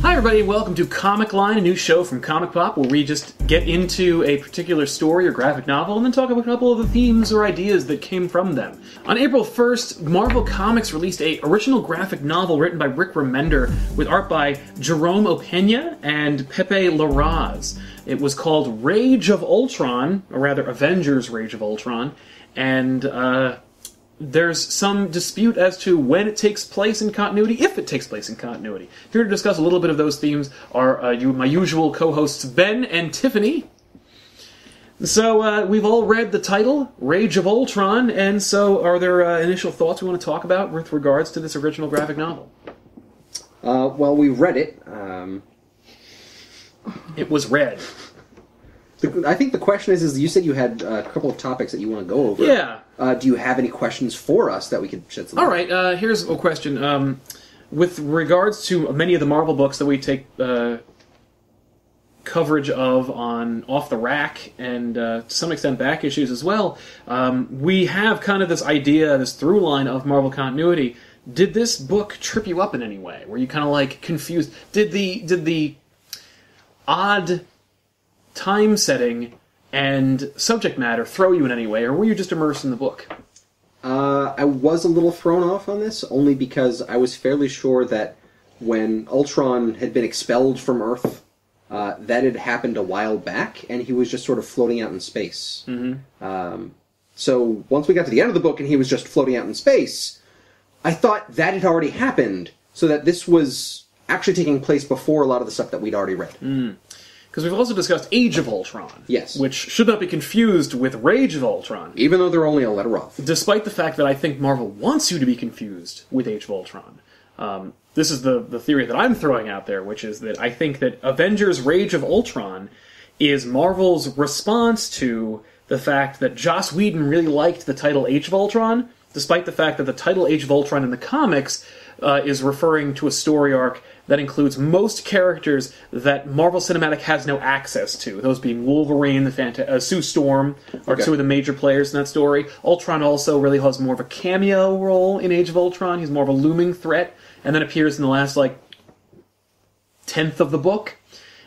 Hi everybody, and welcome to Comic Line, a new show from ComicPop, where we just get into a particular story or graphic novel and then talk about a couple of the themes or ideas that came from them. On April 1st, Marvel Comics released an original graphic novel written by Rick Remender with art by Jerome Opeña and Pepe Larraz. It was called Rage of Ultron, or rather Avengers Rage of Ultron, and there's some dispute as to when it takes place in continuity, if it takes place in continuity. Here to discuss a little bit of those themes are my usual co-hosts Ben and Tiffany. So we've all read the title, Rage of Ultron, and so are there initial thoughts we want to talk about with regards to this original graphic novel? Well, we read it. It was read. I think the question is you said you had a couple of topics that you want to go over. Yeah. Do you have any questions for us that we could shed some light? All right, here's a question. With regards to many of the Marvel books that we take coverage of on Off the Rack and to some extent back issues as well, we have kind of this idea, this through line of Marvel continuity. Did this book trip you up in any way? Were you kind of like confused? Did the odd time setting and subject matter throw you in any way, or were you just immersed in the book? I was a little thrown off on this, only because I was fairly sure that when Ultron had been expelled from Earth, that had happened a while back, and he was just sort of floating out in space. Mm-hmm. So once we got to the end of the book and he was just floating out in space, I thought that had already happened, so that this was actually taking place before a lot of the stuff that we'd already read. Mm. Because we've also discussed Age of Ultron. Yes. Which should not be confused with Rage of Ultron. Even though they're only a letter off. Despite the fact that I think Marvel wants you to be confused with Age of Ultron. This is the theory that I'm throwing out there, which is that I think that Avengers Rage of Ultron is Marvel's response to the fact that Joss Whedon really liked the title Age of Ultron, despite the fact that the title Age of Ultron in the comics is referring to a story arc that includes most characters that Marvel Cinematic has no access to. Those being Wolverine, Sue Storm, are two of the major players in that story. Ultron also really has more of a cameo role in Age of Ultron. He's more of a looming threat, and then appears in the last, tenth of the book.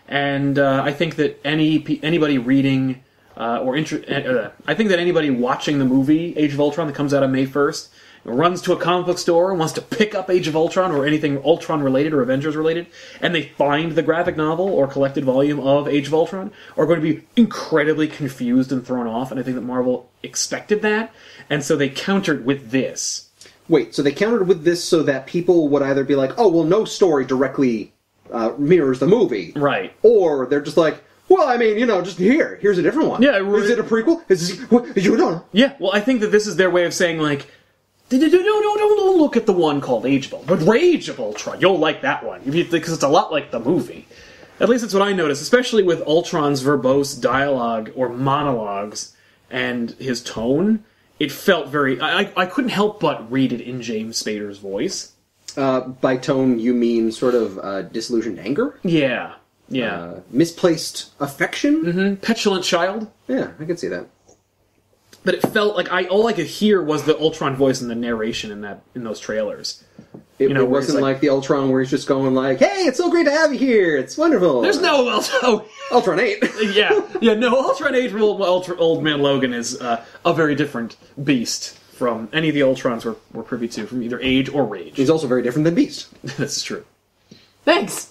And I think that anybody reading I think that anybody watching the movie Age of Ultron that comes out on May 1st runs to a comic book store and wants to pick up Age of Ultron or anything Ultron-related or Avengers-related, and they find the graphic novel or collected volume of Age of Ultron, are going to be incredibly confused and thrown off, and I think that Marvel expected that, and so they countered with this. Wait, so they countered with this so that people would either be like, oh, well, no story directly mirrors the movie. Right. Or they're just like, well, I mean, just here's a different one. Yeah. Is it a prequel? You don't know. Yeah, well, I think that this is their way of saying, don't look at the one called Age of Ultron, but Rage of Ultron. You'll like that one, because it's a lot like the movie. At least that's what I noticed, especially with Ultron's verbose dialogue or monologues and his tone. It felt very... I couldn't help but read it in James Spader's voice. By tone, you mean sort of disillusioned anger? Yeah. Misplaced affection? Mm-hmm. Petulant child? Yeah, I can see that. But it felt like all I could hear was the Ultron voice in the narration in those trailers. It wasn't like the Ultron where he's just going like, "Hey, it's so great to have you here. It's wonderful." There's no Ultron 8. No, Ultron 8 from Old Man Logan is a very different beast from any of the Ultrons we're privy to, from either Age or Rage. He's also very different than Beast. That's true. Thanks.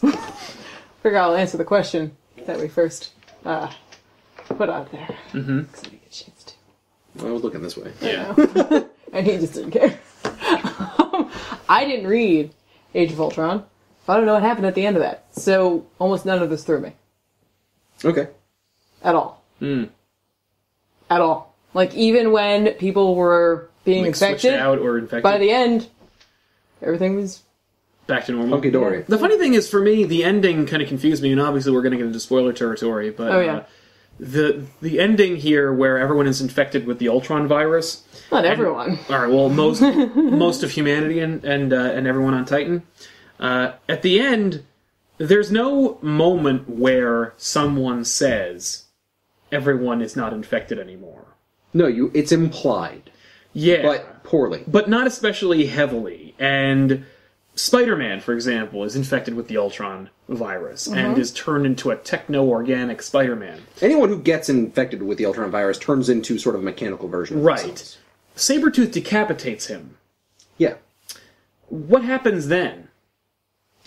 Figure I'll answer the question that we first put out there. Mm-hmm. Because I didn't get a chance to. I was looking this way. Yeah. And he just didn't care. I didn't read Age of Ultron. I don't know what happened at the end of that. So almost none of this threw me. Okay. At all. At all. Even when people were being infected, out or infected, by the end, everything was back to normal. Hunky dory. The funny thing is, for me, the ending kind of confused me, and obviously we're going to get into spoiler territory, but the ending here where everyone is infected with the Ultron virus. Not everyone. All right, well, most of humanity and everyone on Titan. At the end, there's no moment where someone says everyone is not infected anymore. No, it's implied. Yeah. But poorly. But not especially heavily. And Spider-Man, for example, is infected with the Ultron virus and is turned into a techno-organic Spider-Man. Anyone who gets infected with the Ultron virus turns into sort of a mechanical version of themselves. Sabretooth decapitates him. Yeah. What happens then?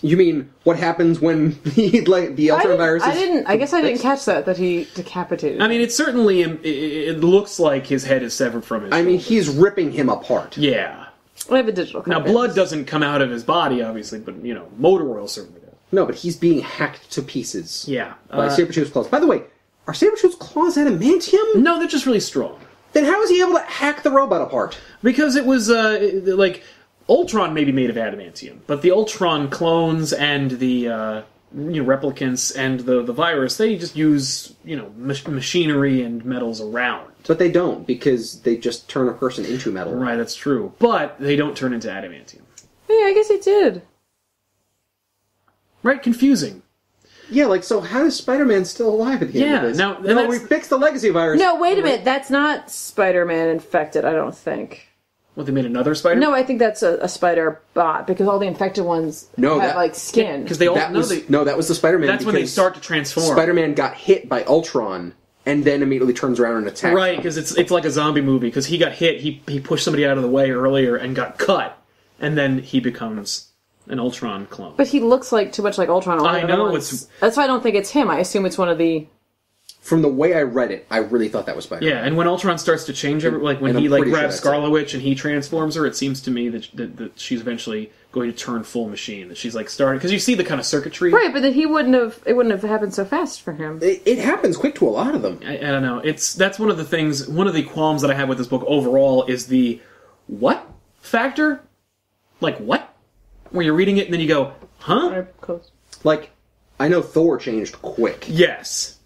You mean what happens when the Ultron virus is... I guess I didn't catch that he decapitated. I mean, it certainly it looks like his head is severed from his. I mean, he's ripping him apart. Yeah. I have a digital copy. Now, blood doesn't come out of his body, obviously, but motor oil certainly does. No, but he's being hacked to pieces. Yeah. By Sabretooth's claws. By the way, are Sabretooth's claws adamantium? No, they're just really strong. Then how is he able to hack the robot apart? Because it was Ultron may be made of adamantium, but the Ultron clones and the replicants and the virus, they just use machinery and metals around. But they don't, because they just turn a person into metal. Right, that's true. But they don't turn into adamantium. Yeah, I guess it did. Right, confusing. Yeah, so how is Spider-Man still alive at the end of this? No, we fixed the legacy virus. No, wait a minute. That's not Spider-Man infected, I don't think. What, they made another Spider? No, I think that's a spider bot, because all the infected ones have, skin. Because they all... that was the Spider-Man. That's when they start to transform. Spider-Man got hit by Ultron, and then immediately turns around and attacks. Right, because it's like a zombie movie, because he got hit, he pushed somebody out of the way earlier and got cut, and then he becomes an Ultron clone. But he looks too much like Ultron. I know, that's why I don't think it's him. I assume it's one of the... From the way I read it, I really thought that was Spider-Man. Yeah, and when Ultron starts to change, when he grabs Scarlet Witch and he transforms her, it seems to me that she's eventually going to turn full machine. That she's starting, because you see the kind of circuitry. Right, but then it wouldn't have happened so fast for him. It happens quick to a lot of them. I don't know. That's one of the things. One of the qualms that I have with this book overall is the what factor. Like what? Where you're reading it and then you go, huh? I know Thor changed quick. Yes.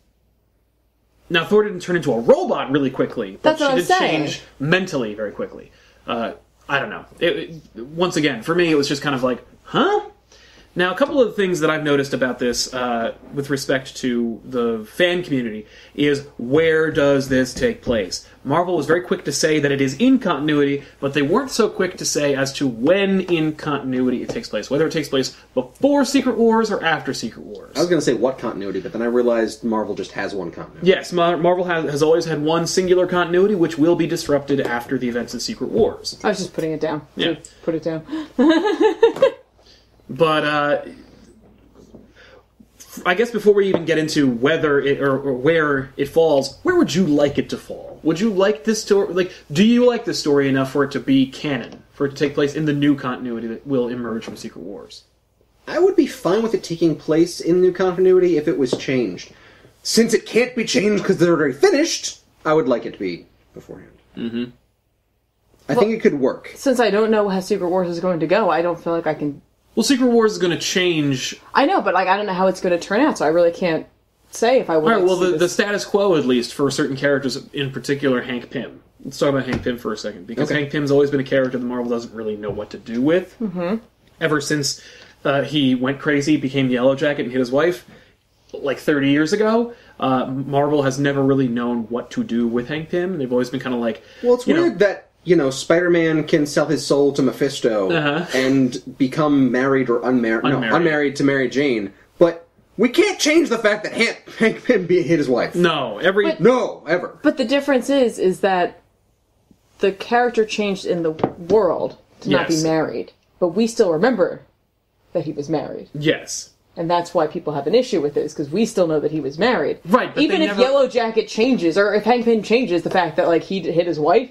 Now, Thor didn't turn into a robot really quickly, but she did change mentally very quickly. I don't know. Once again, for me, it was just kind of huh? Now, a couple of things that I've noticed about this with respect to the fan community is, where does this take place? Marvel was very quick to say that it is in continuity, but they weren't so quick to say as to when in continuity it takes place. Whether it takes place before Secret Wars or after Secret Wars. I was going to say what continuity, but then I realized Marvel just has one continuity. Yes, Marvel has always had one singular continuity, which will be disrupted after the events of Secret Wars. I was just putting it down. Yeah. Put it down. But I guess before we even get into whether it or where it falls, where would you like it to fall? Would you like this story? Do you like this story enough for it to be canon, for it to take place in the new continuity that will emerge from Secret Wars? I would be fine with it taking place in the new continuity if it was changed. Since it can't be changed because they're already finished, I would like it to be beforehand. Mm-hmm. I think it could work. Since I don't know how Secret Wars is going to go, I don't feel like I can... Well, Secret Wars is going to change... I know, but I don't know how it's going to turn out, so I really can't say if I would. All right, well, the status quo, at least, for certain characters, in particular Hank Pym. Let's talk about Hank Pym for a second, because Hank Pym's always been a character that Marvel doesn't really know what to do with. Mm-hmm. Ever since he went crazy, became Yellow Jacket, and hit his wife, 30 years ago, Marvel has never really known what to do with Hank Pym. They've always been kind of Well, it's weird that... Spider-Man can sell his soul to Mephisto and become married or unmarried. No, unmarried to Mary Jane. But we can't change the fact that Hank Pym hit his wife. No, ever. But the difference is that the character changed in the world to not be married. But we still remember that he was married. Yes. And that's why people have an issue with this, because we still know that he was married. Right, but even if Yellow Jacket changes, or if Hank Pym changes the fact that, he hit his wife,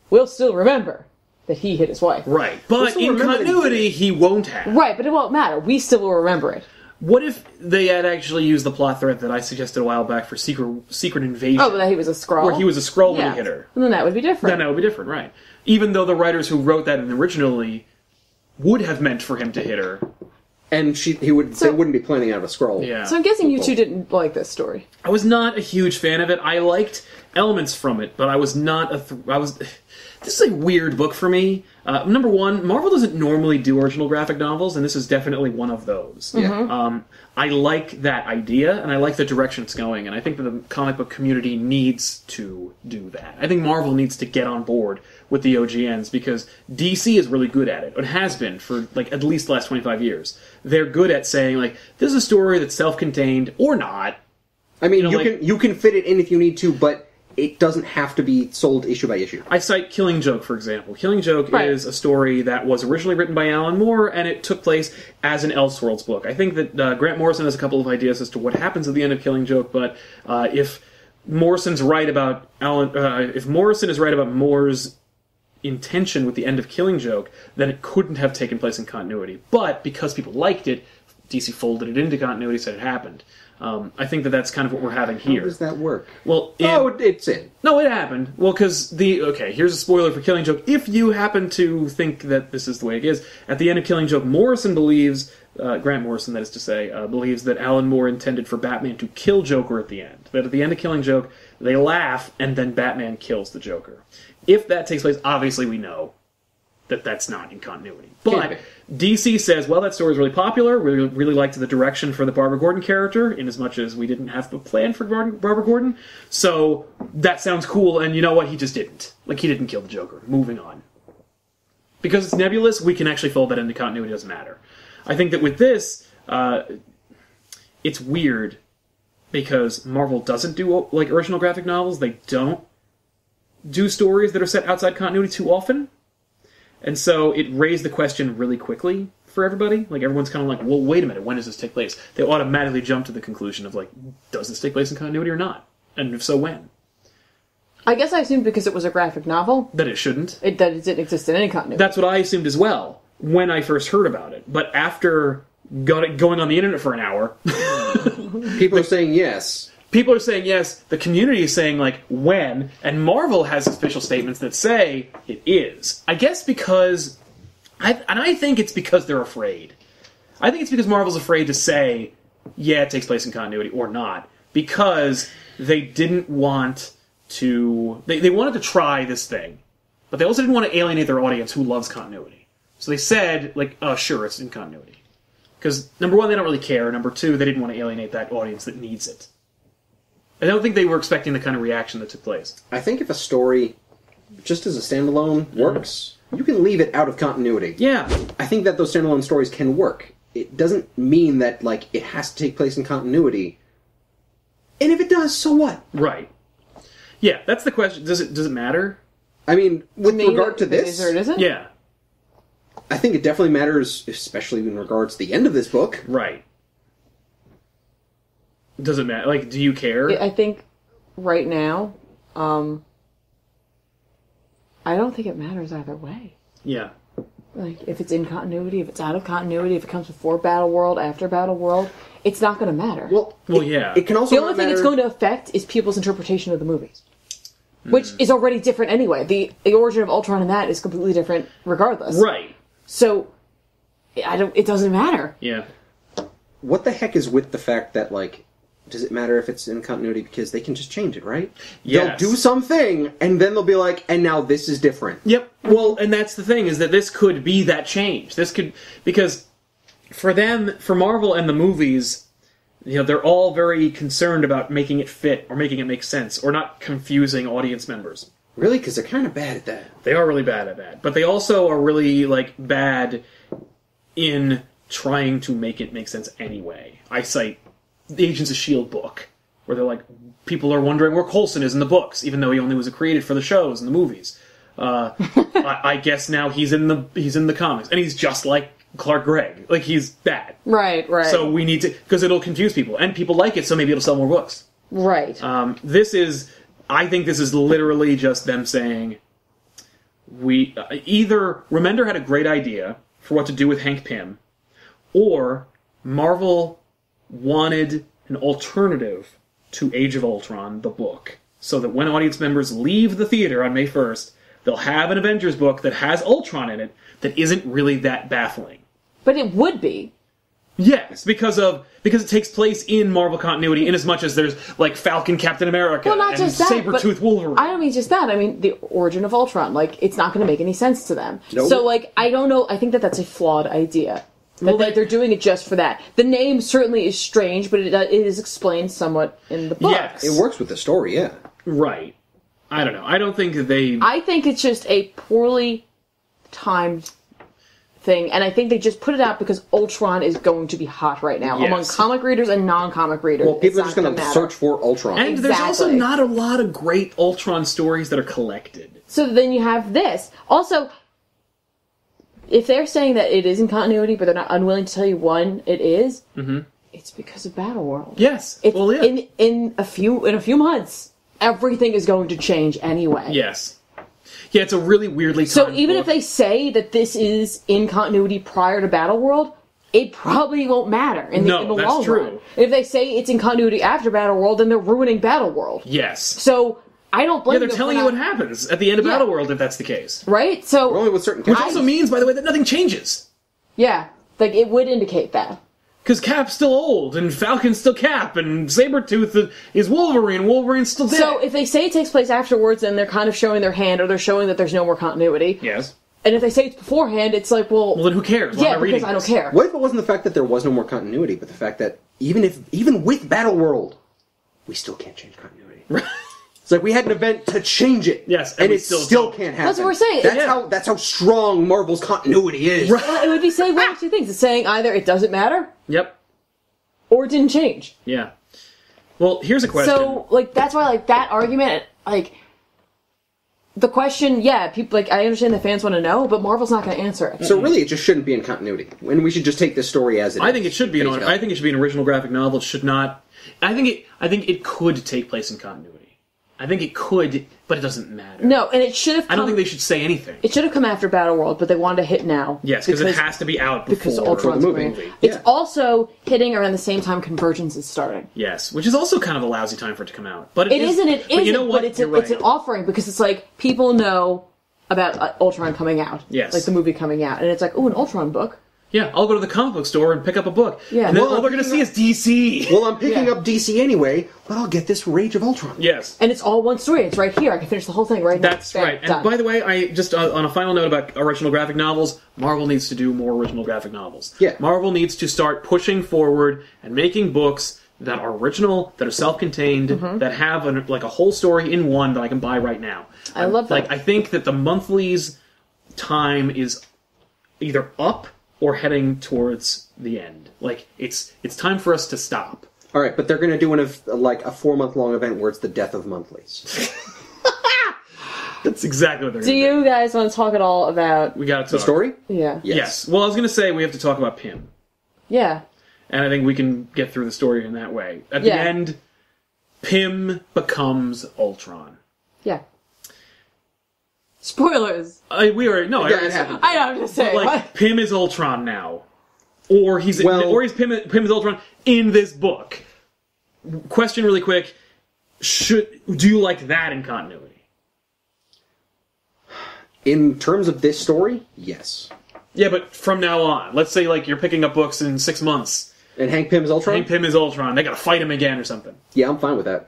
we'll still remember that he hit his wife. Right. But in continuity, he won't have. Right, but it won't matter. We still will remember it. What if they had actually used the plot thread that I suggested a while back for Secret Invasion? Oh, but that he was a Skrull? Where he was a Skrull when he hit her. And then that would be different. Then that would be different, right. Even though the writers who wrote that originally would have meant for him to hit her. And they wouldn't be planning out of a Skrull. Yeah. So I'm guessing you two didn't like this story. I was not a huge fan of it. I liked elements from it, but I was not This is a weird book for me. Number one, Marvel doesn't normally do original graphic novels, and this is definitely one of those. Yeah. I like that idea, and I like the direction it's going, and I think that the comic book community needs to do that. I think Marvel needs to get on board with the OGNs, because DC is really good at it. It has been for, like, at least the last 25 years. They're good at saying, like, this is a story that's self-contained, or not. I mean, you can fit it in if you need to, but it doesn't have to be sold issue by issue. I cite Killing Joke, for example. Killing Joke is a story that was originally written by Alan Moore, and it took place as an Elseworlds book. I think that Grant Morrison has a couple of ideas as to what happens at the end of Killing Joke, but if Morrison's right about if Morrison is right about Moore's intention with the end of Killing Joke, then it couldn't have taken place in continuity. But because people liked it, DC folded it into continuity, said it happened. I think that that's kind of what we're having here. How does that work? Well, it's in. No, it happened. Well, because here's a spoiler for Killing Joke. If you happen to think that this is the way it is, at the end of Killing Joke, Morrison believes, Grant Morrison, that is to say, believes that Alan Moore intended for Batman to kill Joker at the end. That at the end of Killing Joke, they laugh, and then Batman kills the Joker. If that takes place, obviously we know that that's not in continuity. But DC says, well, that story is really popular. We really liked the direction for the Barbara Gordon character, in as much as we didn't have a plan for Barbara Gordon. So that sounds cool, and you know what? He just didn't. Like, he didn't kill the Joker. Moving on. Because it's nebulous, we can actually fold that into continuity. It doesn't matter. I think that with this, it's weird, because Marvel doesn't do, like, original graphic novels. They don't do stories that are set outside continuity too often. And so it raised the question really quickly for everybody. Like, everyone's kind of like, well, wait a minute, when does this take place? They automatically jump to the conclusion of, like, does this take place in continuity or not? And if so, when? I guess I assumed because it was a graphic novel That it shouldn't. that it didn't exist in any continuity. That's what I assumed as well, when I first heard about it. But after going on the internet for an hour... People are saying yes. People are saying yes, the community is saying, like, when, and Marvel has official statements that say it is. I guess because... I think it's because they're afraid. I think it's because Marvel's afraid to say, yeah, it takes place in continuity, or not. Because they didn't want to... They wanted to try this thing, but they also didn't want to alienate their audience who loves continuity. So they said, like, oh, sure, it's in continuity. Because, number one, they don't really care. Number two, they didn't want to alienate that audience that needs it. I don't think they were expecting the kind of reaction that took place. I think if a story, just as a standalone, works, you can leave it out of continuity. Yeah. I think that those standalone stories can work. It doesn't mean that, like, it has to take place in continuity. And if it does, so what? Right. Yeah, that's the question. Does it matter? I mean, with regard to this... Or it isn't? Yeah. I think it definitely matters, especially in regards to the end of this book. Right. Does it matter? Like, do you care? I think right now, I don't think it matters either way. Yeah. Like, if it's in continuity, if it's out of continuity, if it comes before Battle World, after Battle World, it's not going to matter. Well, yeah. It can also the only thing it's going to affect is people's interpretation of the movies. Which is already different anyway. The origin of Ultron in that is completely different regardless. Right. So, it doesn't matter. Yeah. What the heck is with the fact that, like, does it matter if it's in continuity? Because they can just change it, right? Yes. They'll do something, and then they'll be like, and now this is different. Yep. Well, and that's the thing, is that this could be that change. This could... Because for them, for Marvel and the movies, you know, they're all very concerned about making it fit, or making it make sense, or not confusing audience members. Really? Because they're kind of bad at that. They are really bad at that. But they also are really, like, bad in trying to make it make sense anyway. I cite the Agents of S.H.I.E.L.D. book, where they're like, people are wondering where Coulson is in the books, even though he only was created for the shows and the movies. I guess now he's in the comics, and he's just like Clark Gregg. Like, he's that. Right. So we need to... Because it'll confuse people, and people like it, so maybe it'll sell more books. Right. I think this is literally just them saying, either Remender had a great idea for what to do with Hank Pym, or Marvel wanted an alternative to Age of Ultron, the book, so that when audience members leave the theater on May 1st, they'll have an Avengers book that has Ultron in it that isn't really that baffling. But it would be. Yes, because it takes place in Marvel continuity, in as much as there's like Falcon, Captain America, Well, not and just that, Sabretooth, Wolverine. I don't mean just that. I mean the origin of Ultron. Like, it's not going to make any sense to them. Nope. So, like, I don't know. I think that's a flawed idea. That they're doing it just for that. The name certainly is strange, but it is explained somewhat in the books. Yes. It works with the story, yeah. Right. I don't know. I don't think they... I think it's just a poorly timed thing, and I think they just put it out because Ultron is going to be hot right now among comic readers and non-comic readers. Well, people are just going to search for Ultron. And there's also not a lot of great Ultron stories that are collected. So then you have this. Also, if they're saying that it is in continuity, but they're not unwilling to tell you when it is, it's because of Battleworld. Yes. It's well, yeah. in a few months, everything is going to change anyway. Yes. Yeah, it's a really weirdly timed So even book. if they say that this is in continuity prior to Battleworld, it probably won't matter in the No, that's long true. run. If they say it's in continuity after Battleworld, then they're ruining Battleworld. Yes. So I don't blame Yeah, them they're for telling you not- what happens at the end of Yeah. Battleworld if that's the case. Right? So Only with certain Which characters. also means, by the way, that nothing changes. yeah, like it would indicate that. Because Cap's still old, and Falcon's still Cap, and Sabretooth is Wolverine, Wolverine's still dead. So if they say it takes place afterwards, then they're kind of showing their hand, or they're showing that there's no more continuity. Yes. And if they say it's beforehand, it's like, well, Well, then who cares? Why yeah, am I reading because I don't this? care. What if it wasn't the fact that there was no more continuity, but the fact that even with Battleworld, we still can't change continuity? It's like we had an event to change it. Yes, and and we it still still don't. can't happen. That's what we're saying. That's how strong Marvel's continuity is. Well, it would be saying one of two things. It's saying either it doesn't matter, Yep. or it didn't change. Yeah. Well, here's a question. So, like, that's why, like, that argument, like, the question, yeah, people, like, I understand the fans want to know, but Marvel's not going to answer it. So really, it just shouldn't be in continuity, and we should just take this story as it is. I think it should be Face value. I think it should be an original graphic novel. It should not. I think it could take place in continuity. I think it could, but it doesn't matter. No, and it should have come, I don't think they should say anything. it should have come after Battleworld, but they wanted to hit now. Yes, because it has to be out because before Ultron's the movie. movie. It's Yeah. also hitting around the same time Convergence is starting. Yes, which is also kind of a lousy time for it to come out. But It isn't. It isn't. But you know what? But it's You're it's an right. offering because it's like people know about Ultron coming out. Yes. Like the movie coming out, and it's like, oh, an Ultron book. Yeah, I'll go to the comic book store and pick up a book. Yeah. And then Well, all they're going to see is DC. Well, I'm picking Yeah. up DC anyway, but I'll get this Rage of Ultron. Yes. And it's all one story. It's right here. I can finish the whole thing right now. That's Bam, right. And done. by the way, I just on a final note about original graphic novels, Marvel needs to do more original graphic novels. Yeah. Marvel needs to start pushing forward and making books that are original, that are self-contained, that have a whole story in one that I can buy right now. I love that. Like, I think that the monthlies time is either up or heading towards the end. Like, it's time for us to stop. All right, but they're going to do a 4-month-long event where it's the death of monthlies. That's exactly what they're Do going to do. you guys want to talk at all about? We got to talk. The story? Yeah. Yes. Well, I was going to say we have to talk about Pym. Yeah. And I think we can get through the story in that way. At the Yeah. end, Pym becomes Yeah. Spoilers. we already no. Yeah, it happened. I know. I'm just saying. Like what? Pym is Ultron now, or he's Pym is Ultron in this book. Question, really quick: do you like that in continuity? In terms of this story, yes. Yeah, but from now on, let's say like you're picking up books in 6 months. And Hank Pym is Ultron? Hank Pym is Ultron. They got to fight him again or something. Yeah, I'm fine with that.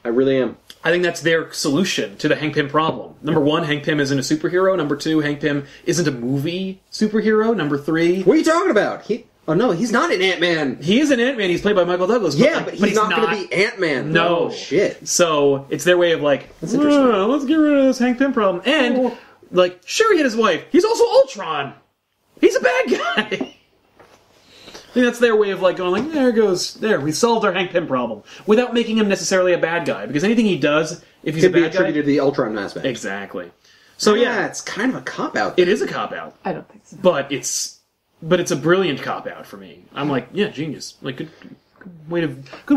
I really am. I think that's their solution to the Hank Pym problem. Number one, Hank Pym isn't a superhero. Number two, Hank Pym isn't a movie superhero. Number three, What are you talking about? He's not an Ant-Man. he is an Ant-Man. He's played by Michael Douglas. Yeah, but he's not going to be Ant-Man. No. Oh, shit. So it's their way of like, That's interesting. let's get rid of this Hank Pym problem. And like, sure, he hit his wife. He's also Ultron. He's a bad guy. I think that's their way of like going like, we solved our Hank Pym problem without making him necessarily a bad guy, because anything he does, if he's Could a be bad guy, attributed to the Ultron aspect. exactly. So yeah, it's kind of a cop-out. it is a cop out, I don't think so. but it's a brilliant cop out for me. I'm like, yeah, genius. Like good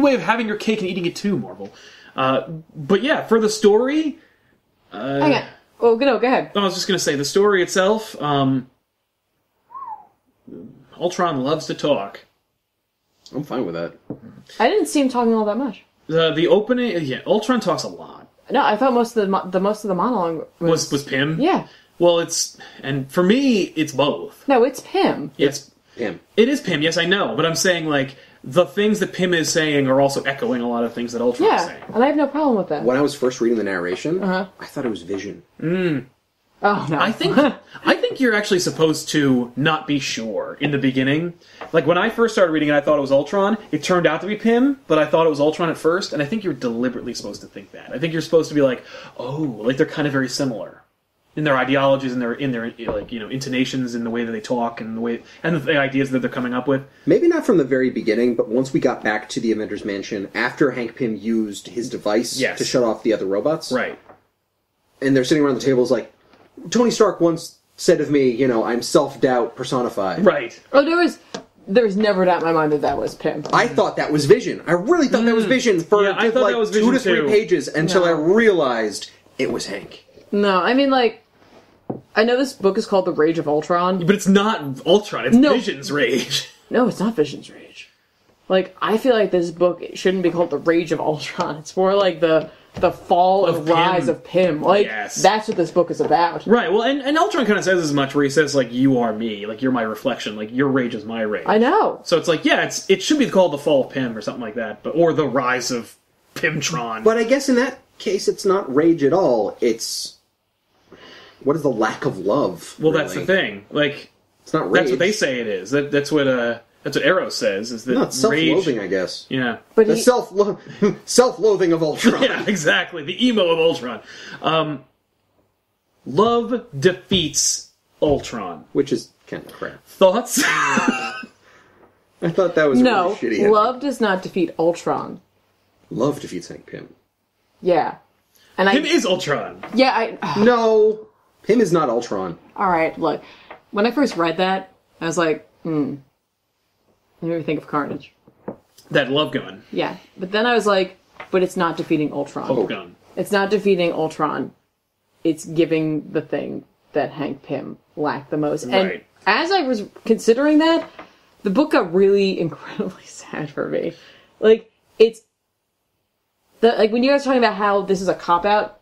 way of having your cake and eating it too, Marvel. But yeah, for the story, Hang on. Oh, no, go ahead. I was just gonna say the story itself. Ultron loves to talk. I'm fine with that. I didn't see him talking all that much. The opening, yeah, Ultron talks a lot. No, I thought most of the monologue Was Pym? Yeah. Well, and for me, it's both. No, it's him. Yes, Pym. It is Pym, yes, I know. But I'm saying, like, the things that Pym is saying are also echoing a lot of things that Ultron is saying. And I have no problem with that. When I was first reading the narration, I thought it was Vision. Oh, no. I think you're actually supposed to not be sure in the beginning. Like, when I first started reading it, I thought it was Ultron. It turned out to be Pym, but I thought it was Ultron at first, and I think you're deliberately supposed to think that. I think you're supposed to be like, oh, like they're kind of very similar in their ideologies and their like, you know, intonations in the way that they talk and the ideas that they're coming up with. Maybe not from the very beginning, but once we got back to the Avengers Mansion, after Hank Pym used his device to shut off the other robots. Right. And they're sitting around the tables like, Tony Stark once said of me, you know, I'm self-doubt personified. Right. Oh, there was never doubt in my mind that was Pym. I thought that was Vision. I really thought that was Vision for I thought that was Vision 2 to 3 too. pages until I realized it was Hank. No, I mean, like, I know this book is called The Rage of Ultron. But it's not Ultron, it's Vision's rage. No, it's not Vision's rage. Like, I feel like this book shouldn't be called The Rage of Ultron. It's more like the fall and rise of Pym. Like, that's what this book is about. Right, well, and Ultron kind of says as much, where he says, like, you are me, like, you're my reflection, like, your rage is my rage. I know. So it's like, yeah, it should be called The Fall of Pym or something like that, or The Rise of Pymtron. But I guess in that case, it's not rage at all. It's... what is the lack of love? Well, really? that's the thing. Like, it's not rage. That's what they say it is. That's what Arrow says. Is that no, it's self-loathing, rage, I guess. Yeah, but the self-loathing of Ultron. Yeah, exactly. The emo of Ultron. Love defeats Ultron, which is kind of crap. Thoughts? I thought that was really shitty. No, love does not defeat Ultron. Love defeats Hank Pym. Yeah. And Pym is Ultron. Yeah, No, Pym is not Ultron. Alright, look. When I first read that, I was like, Let me think of Carnage. That love gun. Yeah. But then I was like, but it's not defeating Ultron. Hope gun. It's not defeating Ultron. It's giving the thing that Hank Pym lacked the most. Right. And as I was considering that, the book got really incredibly sad for me. Like, it's... like, when you guys are talking about how this is a cop-out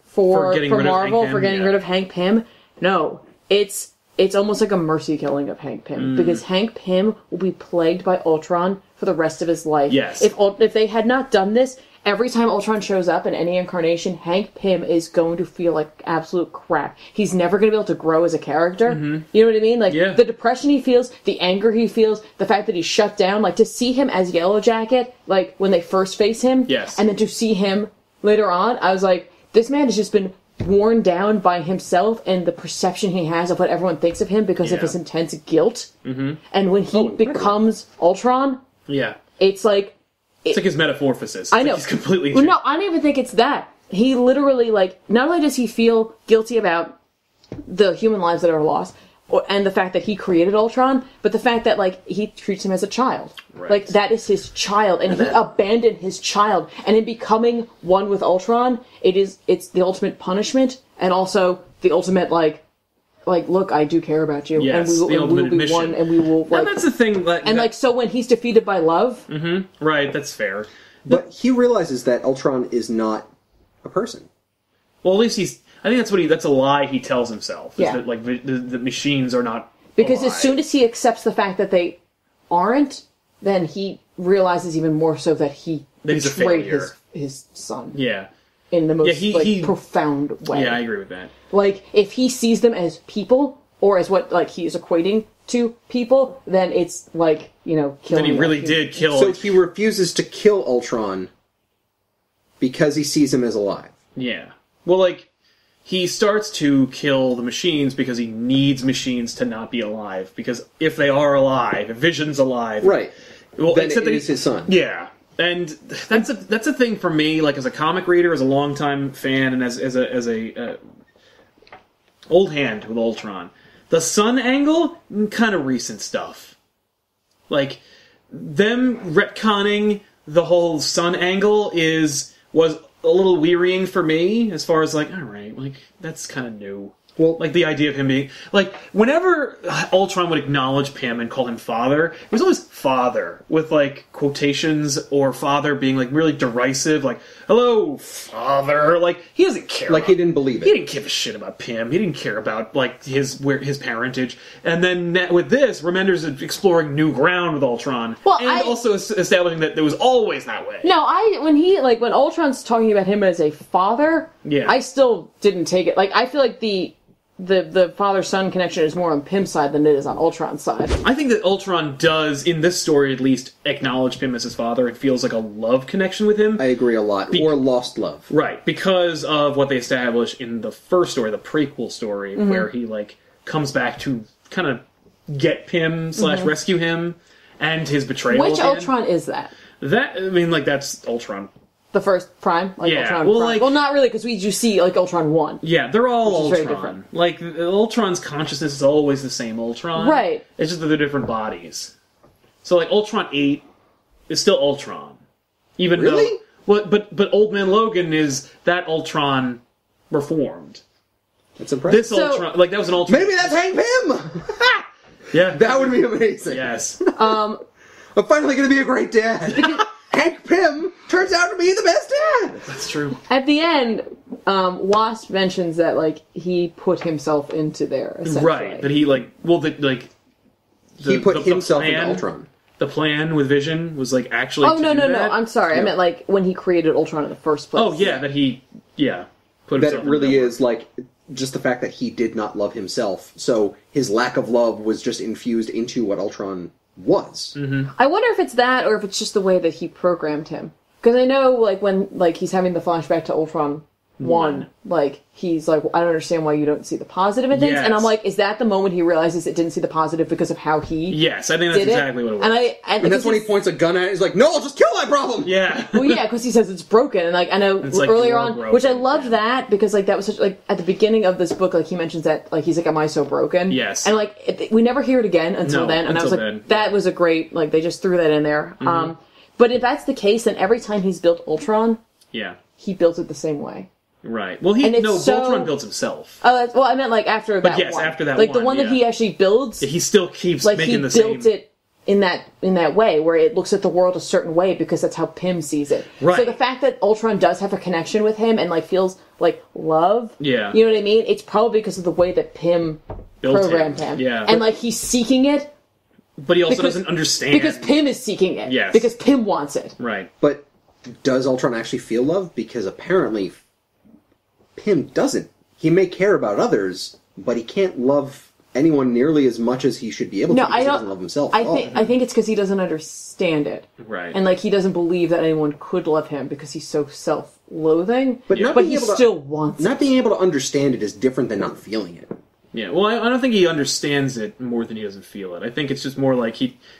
for Marvel, for getting rid of Hank Pym, no. It's almost like a mercy killing of Hank Pym. Because Hank Pym will be plagued by Ultron for the rest of his life. Yes. If they had not done this, every time Ultron shows up in any incarnation, Hank Pym is going to feel like absolute crap. He's never going to be able to grow as a character. You know what I mean? Like, the depression he feels, the anger he feels, the fact that he's shut down, like, to see him as Yellow Jacket, like, when they first face him, and then to see him later on, I was like, this man has just been worn down by himself and the perception he has of what everyone thinks of him because of his intense guilt. And when he becomes Ultron, it's like... It's like his metamorphosis. I know. Like he's completely... Well, no, I don't even think it's that. He literally, like, not only does he feel guilty about the human lives that are lost, and the fact that he created Ultron, but the fact that, like, he treats him as a child. Right. Like, that is his child, and he abandoned his child. And in becoming one with Ultron, it's the ultimate punishment, and also the ultimate, like, look, I do care about you, yes, and we will be one, and we will, like... And that's the thing, like... And, like, so when he's defeated by love... Right, that's fair. But he realizes that Ultron is not a person. Well, at least he's... I think that's a lie he tells himself. Is Yeah. that, like, the machines are not Because alive. as soon as he accepts the fact that they aren't, then he realizes even more so that he he's a betrayed failure. his son. Yeah. In the most he profound way. Yeah, I agree with that. Like, if he sees them as people, or as what, like, he is equating to people, then it's like, you know, killing Then he really them. did kill... So he refuses to kill Ultron because he sees him as alive. Yeah. Well, like, he starts to kill the machines because he needs machines to not be alive. Because if they are alive, if Vision's alive... Right. Well, then except it that is his son. Yeah. And that's a thing for me, like, as a comic reader, as a longtime fan, and as a old hand with Ultron. The son angle, kind of recent stuff. Like, them retconning the whole son angle was a little wearying for me, as far as, like, alright, like, that's kind of new. Well, like, the idea of him being... Like, whenever Ultron would acknowledge Pym and call him father, it was always father with like quotations or father being like really derisive, like hello father, like he doesn't care, like he didn't believe it, he didn't give a shit about Pym, he didn't care about like his parentage. And then with this, Remender's exploring new ground with Ultron, also establishing that there was always that way. No, when Ultron's talking about him as a father, I still didn't take it. Like I feel like the father-son connection is more on Pym's side than it is on Ultron's side. I think that Ultron does, in this story at least, acknowledge Pym as his father. It feels like a love connection with him. I agree a lot. Or lost love. Right, because of what they establish in the first story, the prequel story, where he like comes back to kind of get Pym / rescue him, and his betrayal. Which Ultron is that? That's Ultron. The first Prime? Ultron well, Prime. Well, not really, because we do see, Ultron 1. Yeah, they're all Ultron. Very different. Like, Ultron's consciousness is always the same Ultron. Right. It's just that they're different bodies. So, like, Ultron 8 is still Ultron. Even really? Though... But Old Man Logan is that Ultron reformed. That's impressive. This Ultron... Like, that was an Ultron... Maybe that's Hank Pym! Yeah. That would be amazing. Yes. I'm finally going to be a great dad. Hank Pym turns out to be the best dad. That's true. At the end, Wasp mentions that he put himself into there. Essentially. Right. That he he put himself into Ultron. The plan with Vision was actually. Oh no! I'm sorry. Yeah. I meant when he created Ultron in the first place. Oh yeah, that he put that himself. It really is just the fact that he did not love himself. So his lack of love was just infused into what Ultron was. Mm-hmm. I wonder if it's that, or if it's just the way that he programmed him. Because I know, when he's having the flashback to Ultron 1, he's like, I don't understand why you don't see the positive in things. Yes. And I'm like, is that the moment he realizes it didn't see the positive because of how he Yes, I think that's exactly what it was. And that's when he points a gun at it. He's like, no, I'll just kill that problem! Yeah. Well, yeah, because he says it's broken. And, I know earlier on, broken, which I loved that, because, that was such, at the beginning of this book, he mentions that, he's like, am I so broken? Yes. And, we never hear it again until then. And I was like, that was a great, they just threw that in there. Mm-hmm. But if that's the case, then every time he's built Ultron, he built it the same way. Right. Well, Ultron builds himself. Oh, well, I meant after that. But yes, one. after that, the one that he actually builds. He still keeps making the same. He built it in that way, where it looks at the world a certain way because that's how Pym sees it. Right. So the fact that Ultron does have a connection with him and feels love. Yeah. You know what I mean? It's probably because of the way that Pym programmed him. Yeah. And he's seeking it. But he also doesn't understand. Because Pym is seeking it. Yes. Because Pym wants it. Right. But does Ultron actually feel love? Because apparently Pym doesn't. He may care about others, but he can't love anyone nearly as much as he should be able to because he doesn't love himself at all. I think it's because he doesn't understand it. Right. And he doesn't believe that anyone could love him because he's so self-loathing. But he still wants it. Not being able to understand it is different than not feeling it. Yeah, well, I don't think he understands it more than he doesn't feel it. I think it's just more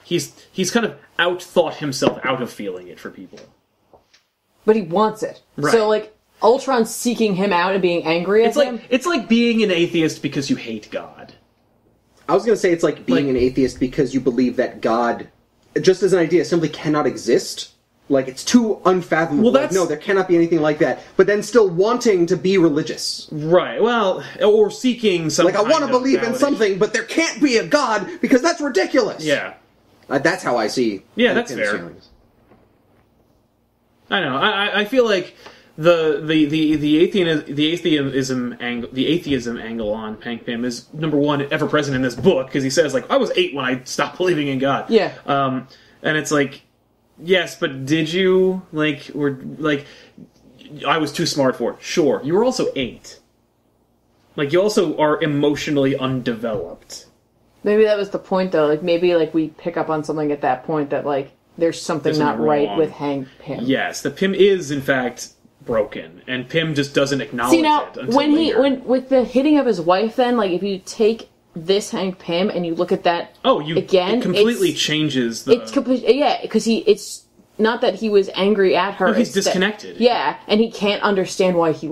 he's kind of out-thought himself out of feeling it for people. But he wants it. Right. So, Ultron's seeking him out and being angry at him. It's like being an atheist because you hate God. I was going to say it's like being an atheist because you believe that God, just as an idea, simply cannot exist. It's too unfathomable. Well, no, there cannot be anything like that. But then still wanting to be religious. Right, well, or seeking some I want to believe in something, but there can't be a God because that's ridiculous. Yeah. That's how I see. Yeah, that's fair. Feelings. I know. I feel like the atheism angle on Hank Pym is number one ever present in this book because he says I was 8 when I stopped believing in God. Yeah. And it's yes, but did you I was too smart for it. Sure, you were also 8. You also are emotionally undeveloped. Maybe that was the point though. Maybe we pick up on something at that point that there's something not right with Hank Pym. Yes, the Pym is in fact broken, and Pym just doesn't acknowledge it until when with the hitting of his wife, then if you take this Hank Pym and you look at that again, it completely changes the. It's because it's not that he was angry at her. No, he's disconnected. And he can't understand why she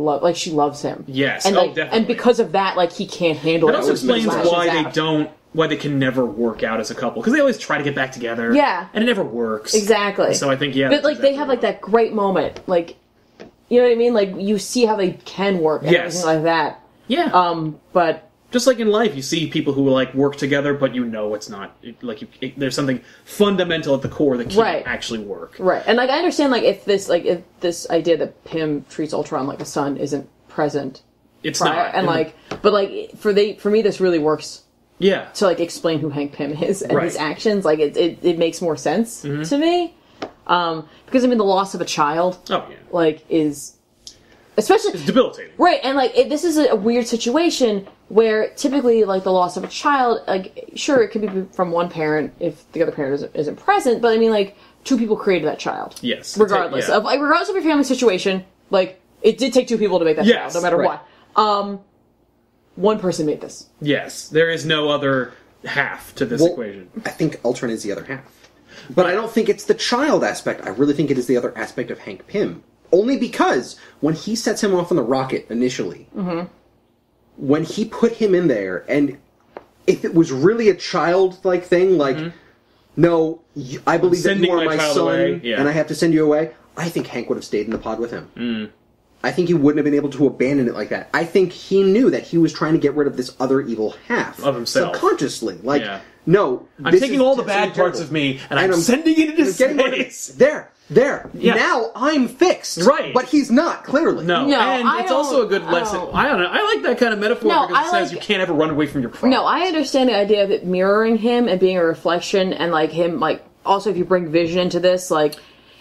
loves him. Yes, and definitely. And because of that, he can't handle it. That also explains why they can never work out as a couple because they always try to get back together. Yeah, and it never works. Exactly. So I think but they have that great moment, you know what I mean? You see how they can work and everything like that. Yeah. But just like in life, you see people who like work together, but it's not there's something fundamental at the core that can't actually work. Right, and like I understand if this idea that Pym treats Ultron like a son isn't present. It's prior, not, and but for me, this really works. Yeah. To explain who Hank Pym is and his actions, it makes more sense to me. Because the loss of a child, is especially it's debilitating, right? And this is a weird situation where typically the loss of a child, sure, it could be from one parent if the other parent isn't present, but two people created that child. Yes, regardless of your family situation, it did take two people to make that child, no matter what. One person made this. Yes, there is no other half to this equation. I think Ultron is the other half. But I don't think it's the child aspect. I really think it is the other aspect of Hank Pym. Only because when he sets him off on the rocket initially, when he put him in there, and if it was really a childlike thing, no, I believe that you are my son, and I have to send you away, I think Hank would have stayed in the pod with him. I think he wouldn't have been able to abandon it like that. I think he knew that he was trying to get rid of this other evil half. Of himself. Subconsciously. No. I'm taking all the bad parts of me, and I'm sending it into space. There. Yeah. Now I'm fixed. Right. But he's not, clearly. No, and it's also a good lesson. I don't know. I like that kind of metaphor because it says you can't ever run away from your problems. No, I understand the idea of it mirroring him and being a reflection, and him, also if you bring Vision into this,